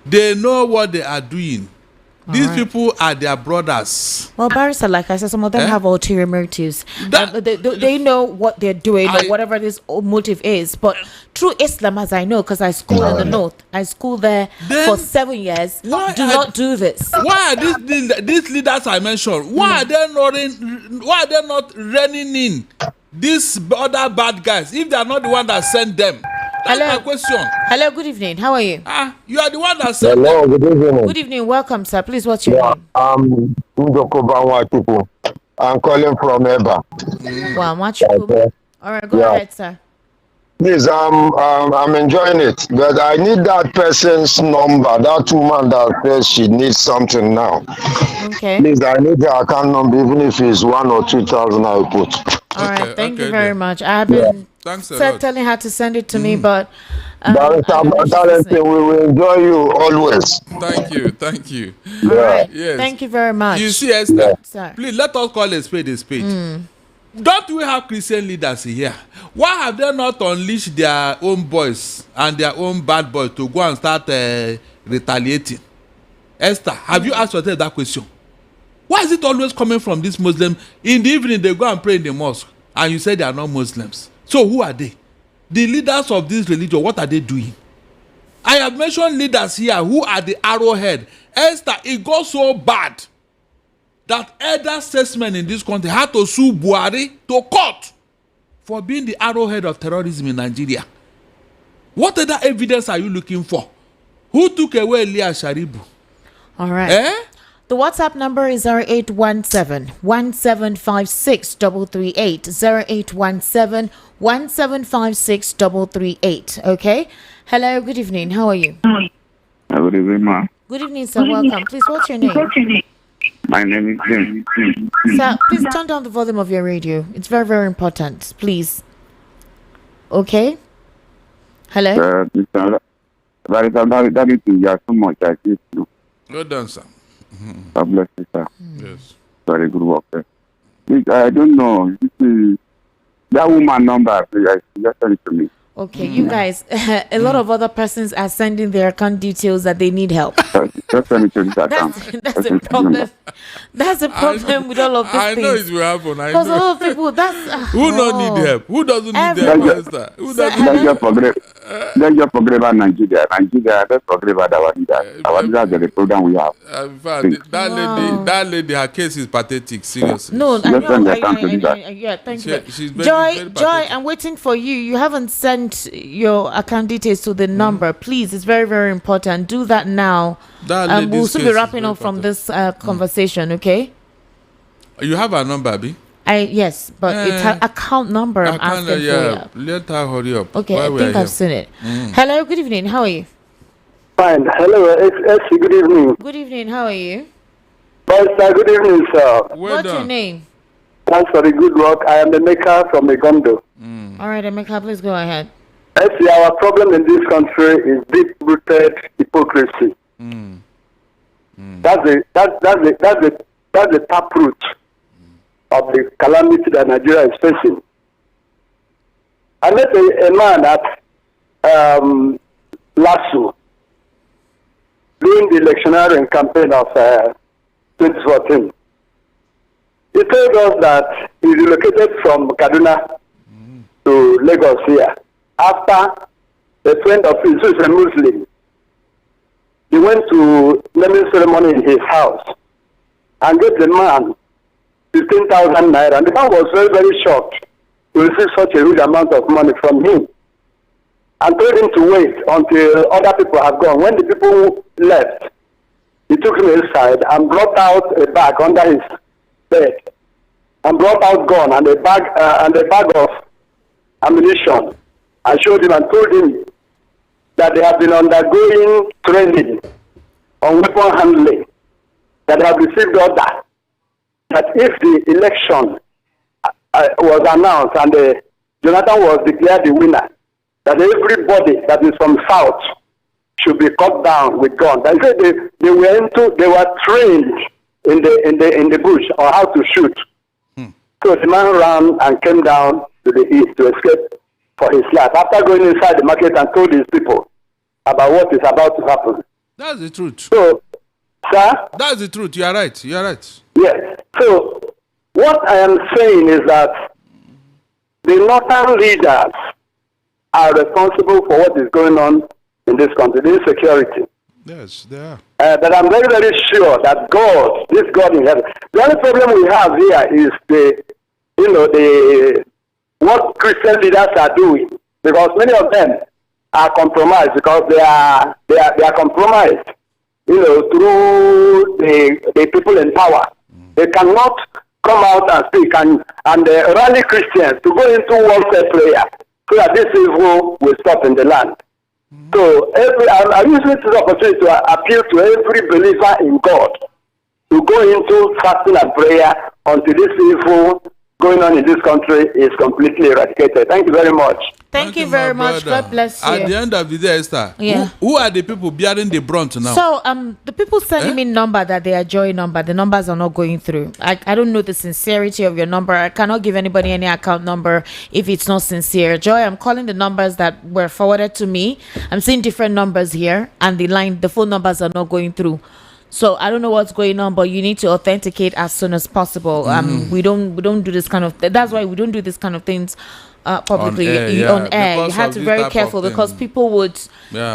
S2: They know what they are doing. These people are their brothers.
S1: Well, Barrister, like I said, some of them have ulterior motives. They know what they're doing or whatever this motive is. But through Islam, as I know, because I schooled in the north, I schooled there for 7 years. Do not do this.
S2: Why are these leaders I mentioned? Why are they not running in these other bad guys if they are not the one that sent them? That's my question.
S1: Hello, good evening. How are you?
S2: You are the one that sent them.
S11: Good evening.
S1: Good evening. Welcome, sir. Please, what's your name?
S11: I'm calling from Eba.
S1: Wow, much cool. All right, go ahead, sir.
S11: Please, I'm enjoying it, but I need that person's number. That woman that says she needs something now.
S1: Okay.
S11: Please, I need the account number, even if it's 1,000 or 2,000. I put.
S1: All right, thank you very much. I have been telling her to send it to me, but
S11: we will enjoy you always.
S2: Thank you.
S1: All right.
S2: Yes.
S1: Thank you very much.
S2: You see, Esther,
S1: Sir.
S2: please let us call a spade a spade. Don't we have Christian leaders here? Why have they not unleashed their own boys and their own bad boys to go and start retaliating? Esther, have you asked yourself that question? Why is it always coming from this Muslim? In the evening, they go and pray in the mosque, and you say they are not Muslims. So who are they? The leaders of this religion, what are they doing? I have mentioned leaders here who are the arrowhead. Esther, it got so bad that elder statesmen in this country had to sue Buhari to court for being the arrowhead of terrorism in Nigeria. What other evidence are you looking for? Who took away Elias Sharibu?
S1: All right. The WhatsApp number is 0817 1756 338. 0817 1756 338. Okay. Hello, good evening. How are you?
S12: Good evening, ma'am.
S1: Good evening, sir. Welcome. Please, what's your name?
S12: My name is James.
S1: Sir, please turn down the volume of your radio. It's very, very important. Please. Okay. Hello?
S12: But that is you are so much. I think you.
S2: Well done, sir.
S12: God bless you, sir.
S2: Yes.
S12: Very good work. Sir. I don't know. That woman number, please, just send it to me.
S1: Okay, you guys, a lot of other persons are sending their account details that they need help.
S12: Just send it to this account.
S1: That's a problem. That's a problem with all of these
S2: I
S1: things.
S2: know it will happen. I
S1: Because a
S2: know.
S1: lot of people, that's
S2: Who don't need help? Who doesn't need help,
S1: Everyone.
S2: Esther? Who
S1: Sir,
S2: doesn't
S12: Let's just forget about Nigeria. Let's forget about our leaders. Our leaders are the program we have.
S2: in fact, that lady, her case is pathetic. Seriously.
S1: No, I
S12: Let's send
S1: know.
S12: the account to this guy.
S1: Yeah, thank
S2: She-
S1: you.
S2: she's very-
S1: Joy,
S2: very
S1: Joy,
S2: pathetic.
S1: I'm waiting for you. You haven't sent your account details to the number. Please, it's very, very important. Do that now.
S2: That
S1: And we'll
S2: lady's
S1: soon
S2: case
S1: be
S2: is
S1: wrapping
S2: very
S1: up from
S2: pathetic.
S1: this conversation, okay?
S2: You have her number, Abi?
S1: Yes, but it's her account number I'm asking
S2: yeah.
S1: for.
S2: Let her hurry up.
S1: Okay,
S2: While
S1: I
S2: we
S1: think
S2: are
S1: I've
S2: here.
S1: seen it. Hello, good evening. How are you?
S9: Fine. Hello, Essie. Good evening.
S1: Good evening. How are you?
S9: Pastor, good evening, sir.
S2: Well
S1: What's your
S2: done.
S1: name?
S9: Thanks for the good work. I am the maker from Egondo.
S1: All right, Emeka, please go ahead.
S9: Essie, our problem in this country is deep-rooted hypocrisy. That's the taproot of the calamity that Nigeria is facing. I met a man at Lasso during the electioneering campaign of 2014. He told us that he relocated from Kaduna to Lagos here after a friend of his who is a Muslim. He went to naming ceremony in his house and gave the man 15,000 naira. And the man was very, very shocked to receive such a huge amount of money from him and told him to wait until other people have gone. When the people left, he took him inside and brought out a bag under his bed and brought out gun and a bag of ammunition and showed him and told him that they have been undergoing training on weapon handling, that they have received order that if the election was announced and Jonathan was declared the winner, that everybody that is from South should be cut down with guns. They said they were trained in the bush on how to shoot. So the man ran and came down to the east to escape for his life after going inside the market and told his people about what is about to happen.
S2: That's the truth.
S9: So, sir?
S2: That's the truth. You are right. You are right.
S9: Yes. So, what I am saying is that the northern leaders are responsible for what is going on in this country, the insecurity.
S2: Yes, they are.
S9: But I'm very, very sure that God, this God in heaven, the only problem we have here is what Christian leaders are doing, because many of them are compromised because they are compromised, through the people in power. They cannot come out and speak and rally Christians to go into warfare prayer so that this evil will stop in the land. So I'm using this opportunity to appeal to every believer in God to go into fasting and prayer until this evil going on in this country is completely eradicated. Thank you very much.
S1: Thank you very much.
S2: brother.
S1: God bless you.
S2: At the end of the day, Esther,
S1: Yeah.
S2: who are the people bearing the brunt now?
S1: So the people sending me number that they are Joy number, the numbers are not going through. I don't know the sincerity of your number. I cannot give anybody any account number if it's not sincere. Joy, I'm calling the numbers that were forwarded to me. I'm seeing different numbers here, and the phone numbers are not going through. So I don't know what's going on, but you need to authenticate as soon as possible. We don't do this kind of. That's why we don't do this kind of things publicly on air.
S2: Because
S1: You have
S2: of
S1: to be
S2: this
S1: very
S2: type
S1: careful
S2: of thing.
S1: because people would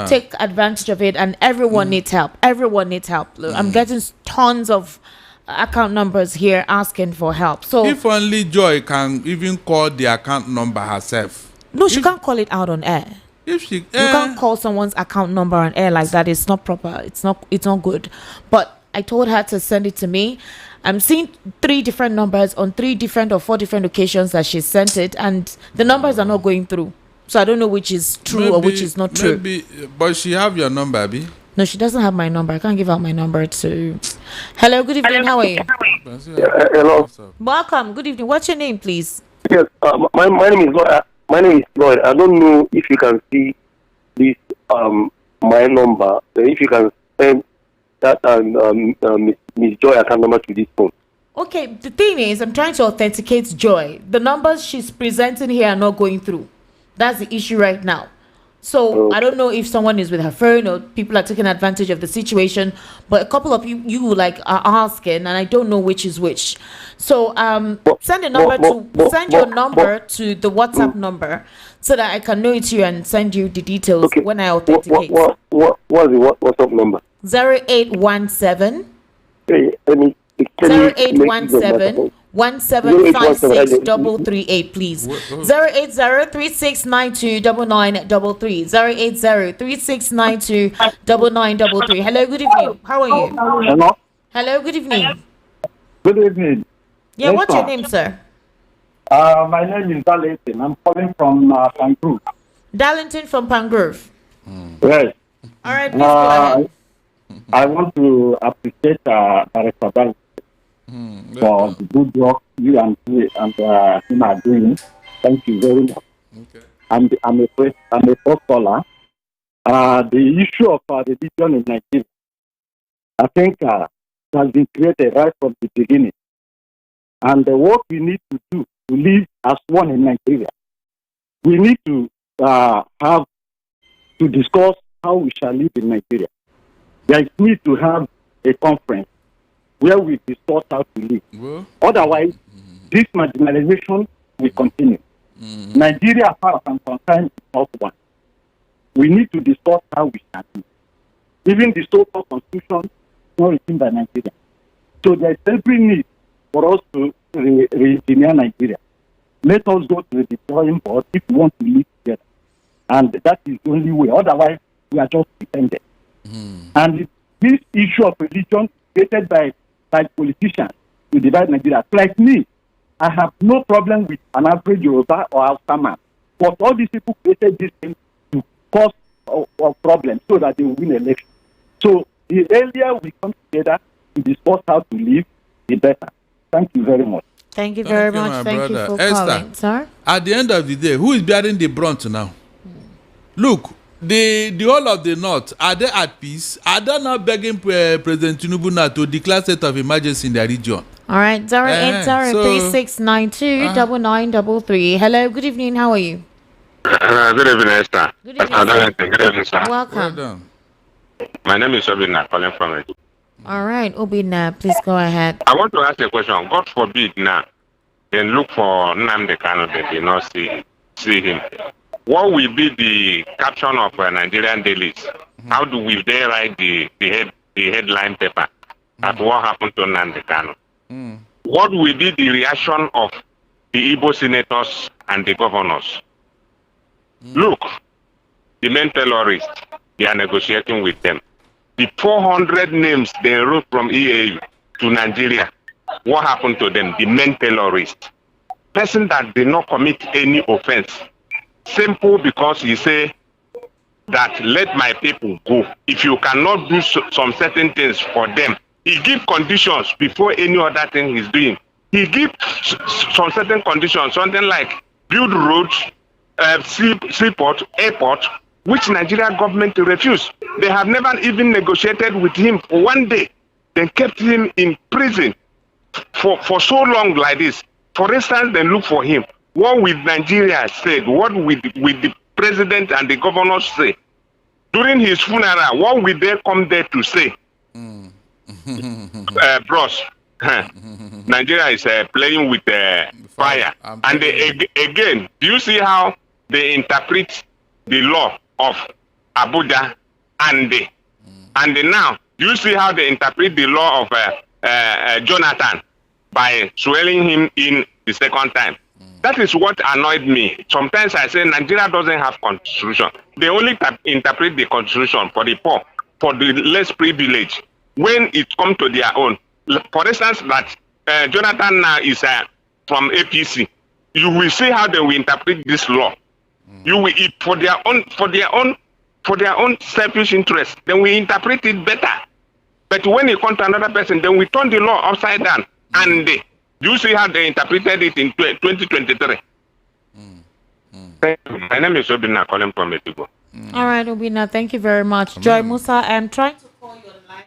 S1: take advantage of it, and everyone needs help. Everyone needs help. I'm getting tons of account numbers here asking for help. So
S2: if only Joy can even call the account number herself.
S1: no, she can't call it out on air.
S2: If she
S1: You can't call someone's account number on air like that. It's not proper. It's not good. But I told her to send it to me. I'm seeing 3 different numbers on 3 different or 4 different occasions that she sent it, and the numbers are not going through. So I don't know which is true or which is not true.
S2: Maybe, but she have your number, Abi.
S1: No, she doesn't have my number. I can't give out my number to. Hello, good evening. How are you?
S9: Hello.
S1: Welcome. Good evening. What's your name, please?
S9: Yes, my name is Lloyd. My name is Lloyd. I don't know if you can see this my number. If you can send that Miss Joy account number to this phone.
S1: Okay, the thing is, I'm trying to authenticate Joy. The numbers she's presenting here are not going through. That's the issue right now. So I don't know if someone is with her phone or people are taking advantage of the situation, but a couple of you like are asking, and I don't know which is which. So send your number to the WhatsApp number so that I can know it's you and send you the details when I authenticate.
S9: What's the WhatsApp number?
S1: 0817.
S9: Hey,
S1: 0817 1756338, please. 08036929933. 08036929933. Hello, good evening. How are you?
S13: Hello.
S1: Hello, good evening.
S13: Good evening.
S1: Yeah,
S13: Yes,
S1: what's your name, sir?
S13: My name is Darlington. I'm calling from Pangrove.
S1: Darlington from Pangrove.
S13: Yes.
S1: All right, please go ahead.
S13: I want to appreciate Director Darlington for the good work you and him are doing. Thank you very much.
S2: Okay.
S13: I'm a first caller. The issue of religion in Nigeria, I think, has been created right from the beginning. And what we need to do to live as one in Nigeria, we need to have to discuss how we shall live in Nigeria. There is need to have a conference where we discuss how to live.
S2: Well,
S13: otherwise, this marginalization will continue. Nigeria, as far as I'm concerned, is not one. We need to discuss how we shall live. Even the so-called constitution is not written by Nigeria. So there is every need for us to re-engineer Nigeria. Let us go to the drawing board if we want to live together. And that is the only way. Otherwise, we are just dependent. And this issue of religion created by politicians to divide Nigeria. Like me, I have no problem with an average Yoruba or Hausa man. But all these people created this thing to cause a problem so that they will win election. So the earlier we come together to discuss how to live, the better. Thank you very much.
S1: Thank you very much. Thank you for calling, sir.
S2: At the end of the day, who is bearing the brunt now? Look, the whole of the North, are they at peace? Are they not begging President Tinubu now to declare state of emergency in their region?
S1: All right, 08036929933. Hello, good evening. How are you?
S14: Good evening, Esther.
S1: Good evening,
S14: Good evening, sir.
S1: Welcome.
S2: Well done.
S14: My name is Obina, calling from it.
S1: All right, Obina, please go ahead.
S14: I want to ask a question. God forbid now, then look for Nnamdi Kanu, they did not see him. What will be the caption of Nigerian dailies? How do we dare write the headline paper at what happened to Nnamdi Kanu? What will be the reaction of the Igbo senators and the governors? Look, the main terrorists, they are negotiating with them. The 400 names they wrote from EAU to Nigeria, what happened to them? The main terrorists. Person that did not commit any offense. Simple because he say that let my people go. If you cannot do some certain things for them, he give conditions before any other thing he's doing. He give some certain conditions, something like build roads, seaport, airport, which Nigerian government refused. They have never even negotiated with him for one day. They kept him in prison for so long like this. For instance, they look for him. What will Nigeria say? What will the president and the governors say? During his funeral, what will they come there to say? Bros, Nigeria is playing with fire. And again, do you see how they interpret the law of Abuja and now, do you see how they interpret the law of Jonathan by swearing him in the second time? That is what annoyed me. Sometimes I say Nigeria doesn't have constitution. They only interpret the constitution for the poor, for the less privileged. When it comes to their own, for instance, that Jonathan now is from APC, you will see how they will interpret this law. You will for their own selfish interest. Then we interpret it better. But when it comes to another person, then we turn the law upside down. And you see how they interpreted it in 2023. My name is Obina, calling from Etigo.
S1: All right, Obina, thank you very much. Joy Musa, I am trying to call your line.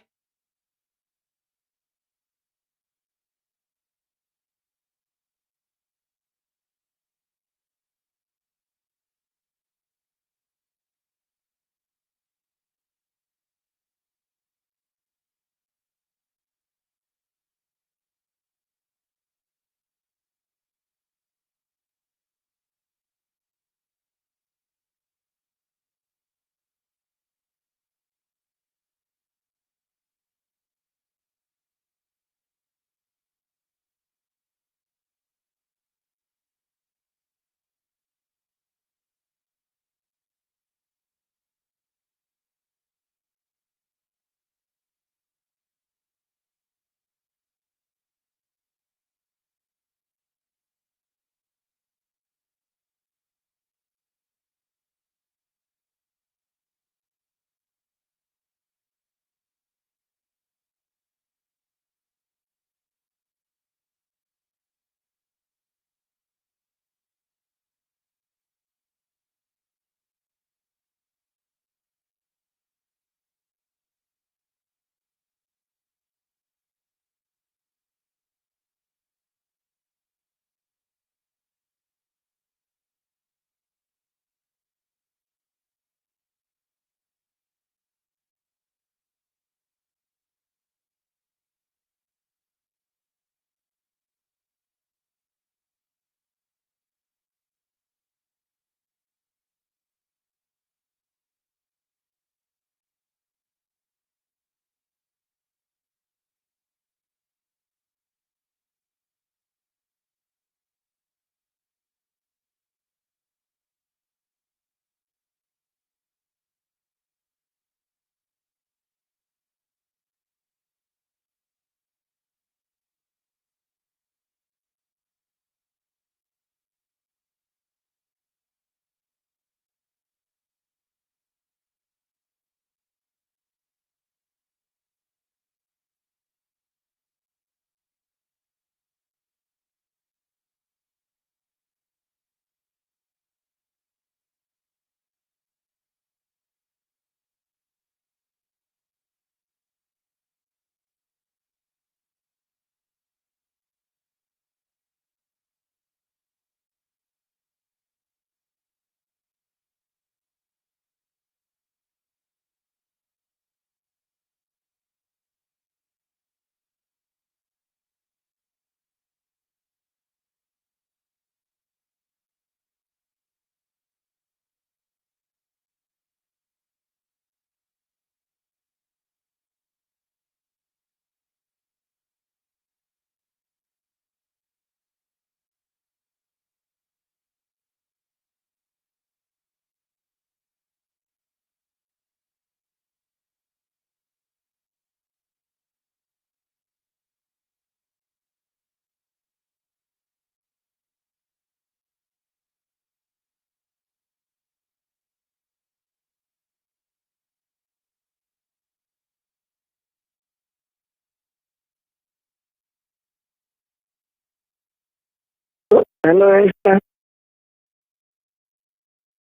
S10: Hello, Esther.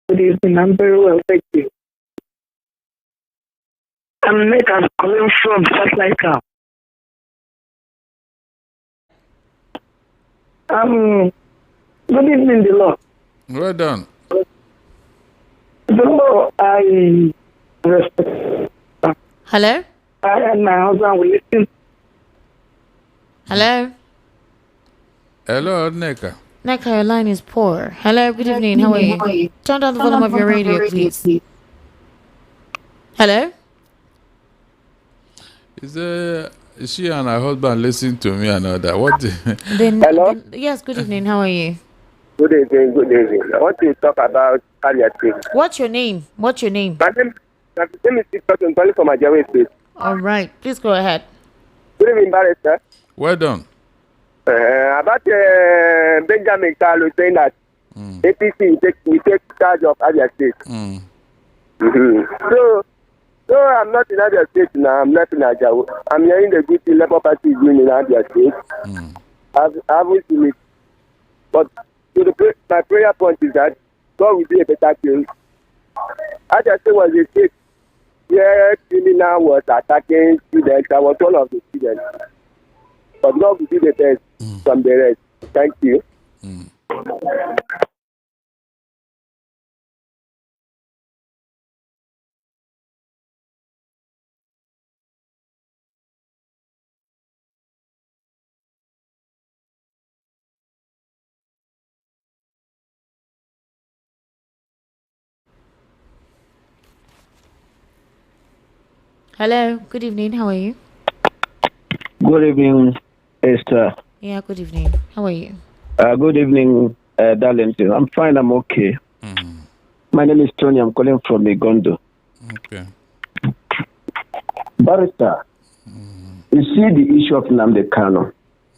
S10: Good evening. I'm very well, thank you. I'm Nick. I'm calling from Satellite. Good evening, the law.
S2: Well done.
S10: The law, I respect.
S1: Hello?
S10: I and my husband will listen.
S1: Hello?
S2: Hello, Neka.
S1: Neka, your line is poor. Hello, good evening. How are you? Turn down the volume of your radio, please. Hello?
S2: Is she and her husband listening to me and all that? What?
S8: Hello?
S1: Yes, good evening. How are you?
S8: Good evening, good evening. I want to talk about cardiac state.
S1: What's your name? What's your name?
S8: My name is Victor. I'm calling from Ajawa State.
S1: All right. Please go ahead.
S8: Good evening, Barrister.
S2: Well done.
S8: About Benjamin Carlo saying that APC we take charge of Abia State. So I'm not in Abia State now. I'm not in Ajawa. I'm hearing the good Labour Party is doing in Abia State. I haven't seen it. But my prayer point is that God will do a better thing
S9: I just say was a case where criminal was attacking students. I was one of the students. But God will be the best from the rest. Thank you.
S1: Hello, good evening. How are you?
S15: Good evening, Esther.
S1: Yeah, good evening. How are you?
S15: Good evening, Darlington. I'm fine. I'm okay. My name is Tony. I'm calling from Igondo.
S2: Okay.
S15: Barrister, you see the issue of Nnamdi Kanu.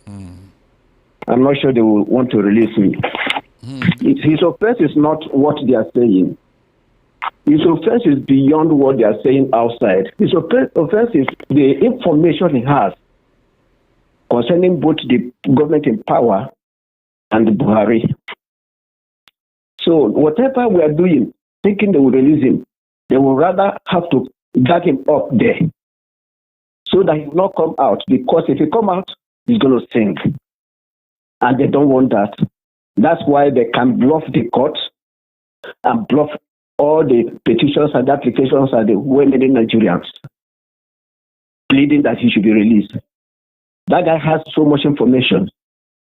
S15: I'm not sure they will want to release me. His offense is not what they are saying. His offense is beyond what they are saying outside. His offense is the information he has concerning both the government in power and the Buhari. So whatever we are doing, thinking they will release him, they will rather have to drag him up there so that he will not come out, because if he come out, he's going to sing. And they don't want that. That's why they can bluff the court and bluff all the petitions and applications of the well-meaning Nigerians, pleading that he should be released. That guy has so much information,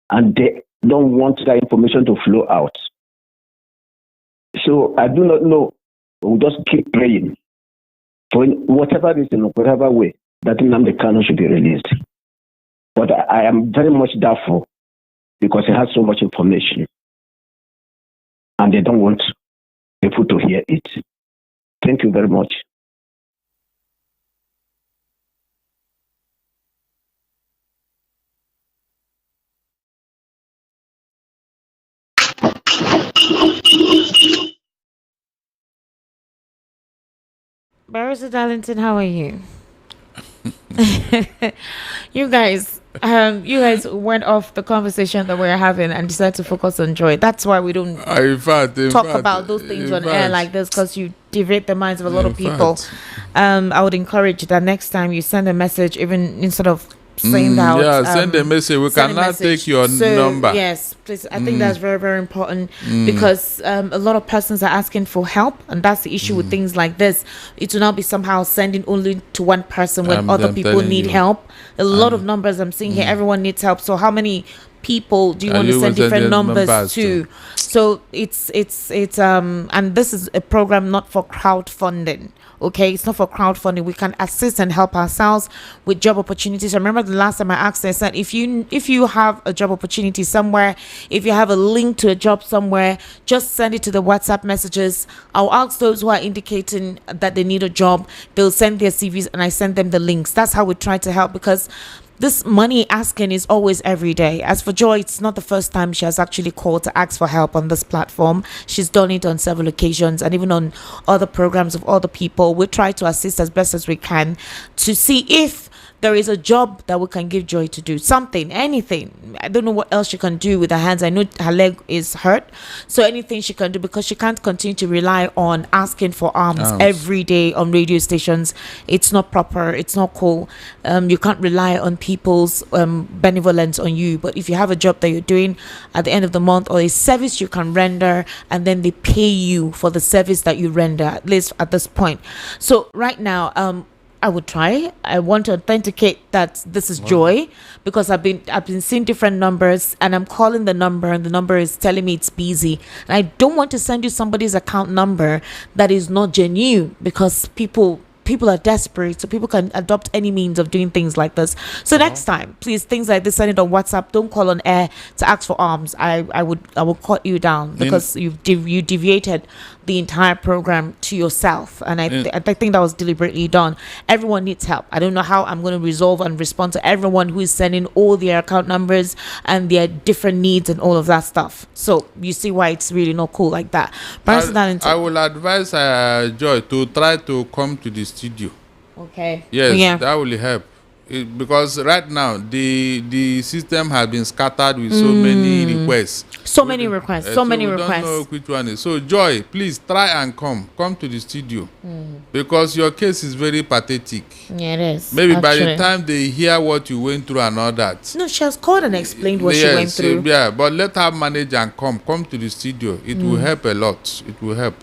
S15: and they don't want that information to flow out. So I do not know. We'll just keep praying for whatever reason, whatever way, that Nnamdi Kanu should be released. But I am very much doubtful, because he has so much information, and they don't want people to hear it. Thank you very much.
S1: Barrister Darlington, how are you? You guys went off the conversation that we were having and decided to focus on joy. That's why we don't talk about those things on air like this, because you deviate the minds of a lot of people. I would encourage that next time you send a message, even instead of saying that
S2: send a message. We cannot take your number.
S1: Yes, please. I think that's very, very important, because a lot of persons are asking for help, and that's the issue with things like this. It will not be somehow sending only to one person when other people need help. A lot of numbers I'm seeing here, everyone needs help. So how many people do you want to send different numbers to? So it's and this is a program not for crowdfunding. Okay, it's not for crowdfunding. We can assist and help ourselves with job opportunities. I remember the last time I asked, I said, if you have a job opportunity somewhere, if you have a link to a job somewhere, just send it to the WhatsApp messages. I'll ask those who are indicating that they need a job. They'll send their CVs, and I send them the links. That's how we try to help, because this money asking is always every day. As for Joy, it's not the first time she has actually called to ask for help on this platform. She's done it on several occasions, and even on other programs of other people. We try to assist as best as we can to see if there is a job that we can give Joy to do. Something, anything. I don't know what else she can do with her hands. I know her leg is hurt. So anything she can do, because she can't continue to rely on asking for arms every day on radio stations. It's not proper. It's not cool. You can't rely on people's benevolence on you. But if you have a job that you're doing at the end of the month, or a service you can render, and then they pay you for the service that you render, at least at this point. So right now, I would try. I want to authenticate that this is Joy, because I've been seeing different numbers, and I'm calling the number, and the number is telling me it's busy. And I don't want to send you somebody's account number that is not genuine, because people are desperate, so people can adopt any means of doing things like this. So next time, please, things like this, send it on WhatsApp. Don't call on air to ask for arms. I will cut you down, because you deviated the entire program to yourself, and I think that was deliberately done. Everyone needs help. I don't know how I'm going to resolve and respond to everyone who is sending all their account numbers and their different needs and all of that stuff. So you see why it's really not cool like that.
S2: I will advise Joy to try to come to the studio.
S1: Okay.
S2: Yes, that will help. because right now the system has been scattered with so many requests.
S1: So many requests.
S2: We don't
S1: requests.
S2: know which one is. So Joy, please try and come to the studio, because your case is very pathetic.
S1: Yeah, it is.
S2: Maybe by the time they hear what you went through and all that.
S1: No, she has called and explained what she went through.
S2: Yeah, but let her manage and come to the studio. It will help a lot. It will help.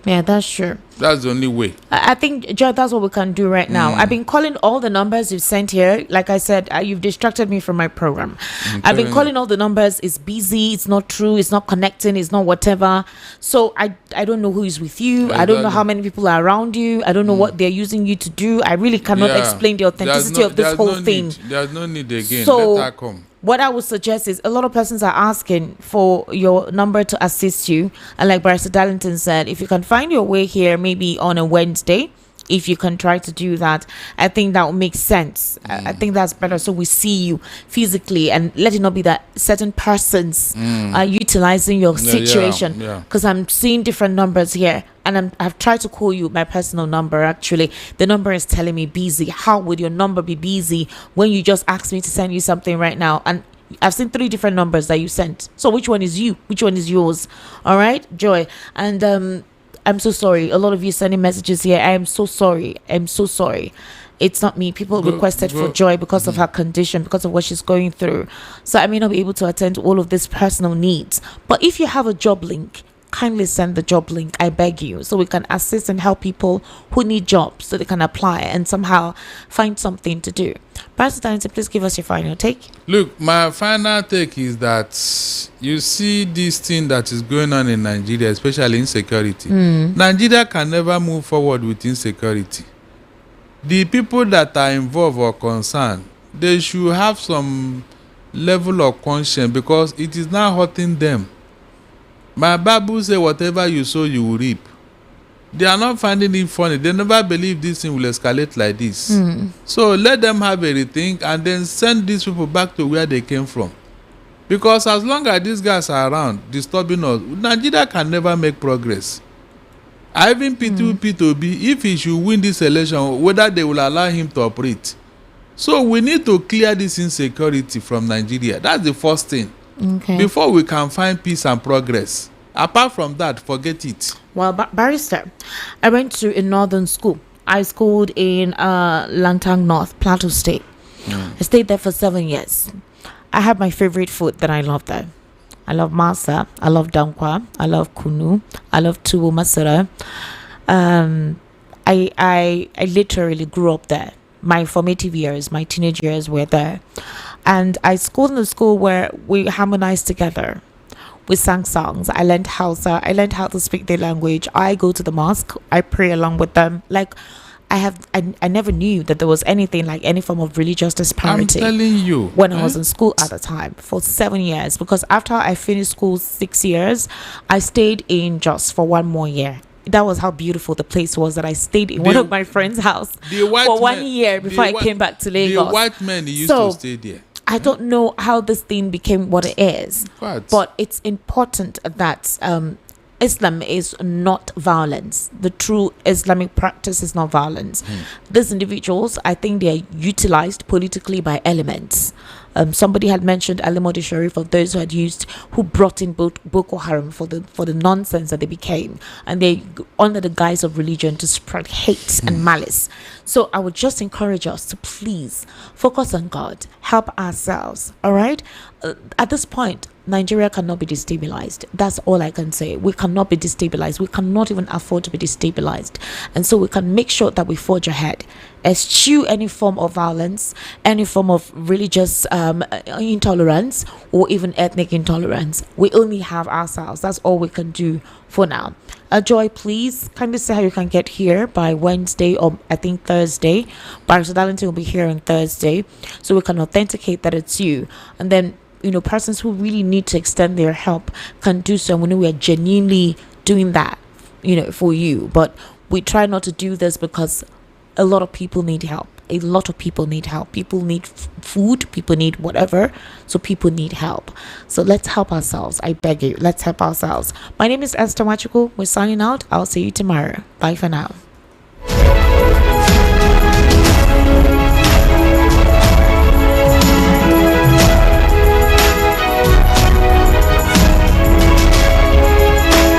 S1: Yeah, that's true.
S2: That's the only way.
S1: I think, Joy, that's what we can do right now. I've been calling all the numbers you've sent here. Like I said, you've distracted me from my program. I've been calling all the numbers. It's busy. It's not true. It's not connecting. It's not whatever. So I don't know who is with you.
S2: Exactly.
S1: I don't know how many people are around you. I don't know what they're using you to do. I really cannot explain the authenticity of this whole thing.
S2: There's no need again.
S1: So,
S2: let her come.
S1: What I would suggest is, a lot of persons are asking for your number to assist you. And like Barrister Darlington said, if you can find your way here, maybe on a Wednesday, if you can try to do that, I think that would make sense. I think that's better. So we see you physically, and let it not be that certain persons are utilizing your situation. Because I'm seeing different numbers here, and I've tried to call you my personal number. Actually, the number is telling me busy. How would your number be busy when you just asked me to send you something right now? And I've seen 3 different numbers that you sent. So which one is you? Which one is yours? All right, Joy. And I'm so sorry. A lot of you sending messages here. I am so sorry. I'm so sorry. It's not me. People requested for Joy because of her condition, because of what she's going through. So I may not be able to attend to all of these personal needs. But if you have a job link, kindly send the job link, I beg you, so we can assist and help people who need jobs, so they can apply and somehow find something to do. Pastor Darlington, please give us your final take.
S2: Look, my final take is that you see this thing that is going on in Nigeria, especially insecurity. Nigeria can never move forward with insecurity. The people that are involved or concerned, they should have some level of conscience, because it is now hurting them. My Bible says, whatever you sow, you will reap. They are not finding it funny. They never believe this thing will escalate like this. So let them have a rethink, and then send these people back to where they came from. Because as long as these guys are around disturbing us, Nigeria can never make progress. I even pity P2B if he should win this election, whether they will allow him to operate. So we need to clear this insecurity from Nigeria. That's the first thing.
S1: Okay.
S2: Before we can find peace and progress. Apart from that, forget it.
S1: Well, Barrister, I went to a northern school. I schooled in Langtang North, Plateau State. I stayed there for 7 years. I have my favorite food that I love there. I love masa, I love dankwa, I love kunu, I love tubu masara. I literally grew up there. My formative years, my teenage years were there. And I schooled in a school where we harmonized together. We sang songs. I learned Hausa. I learned how to speak their language. I go to the mosque. I pray along with them. Like, I never knew that there was anything like any form of religious disparity.
S2: I'm telling you.
S1: When I was in school at the time for 7 years. Because after I finished school 6 years, I stayed in Jos for 1 more year. That was how beautiful the place was, that I stayed in one of my friend's house for 1 year before I came back to Lagos.
S2: The white men used to stay there.
S1: I don't know how this thing became what it is, but it's important that Islam is not violence. The true Islamic practice is not violence. These individuals, I think they are utilized politically by elements. Somebody had mentioned Ali Modi Sharif, of those who brought in Boko Haram for the nonsense that they became, and they under the guise of religion to spread hate and malice. So I would just encourage us to please focus on God, help ourselves. All right, at this point, Nigeria cannot be destabilized. That's all I can say. We cannot be destabilized. We cannot even afford to be destabilized. And so we can make sure that we forge ahead, eschew any form of violence, any form of religious intolerance, or even ethnic intolerance. We only have ourselves. That's all we can do for now. Joy, please kindly say how you can get here by Wednesday, or I think Thursday. Barrister Darlington will be here on Thursday, so we can authenticate that it's you. And then, persons who really need to extend their help can do so. And we know we are genuinely doing that, for you. But we try not to do this because a lot of people need help. A lot of people need help. People need food. People need whatever. So people need help. So let's help ourselves. I beg you. Let's help ourselves. My name is Esther Machuku. We're signing out. I'll see you tomorrow. Bye for now.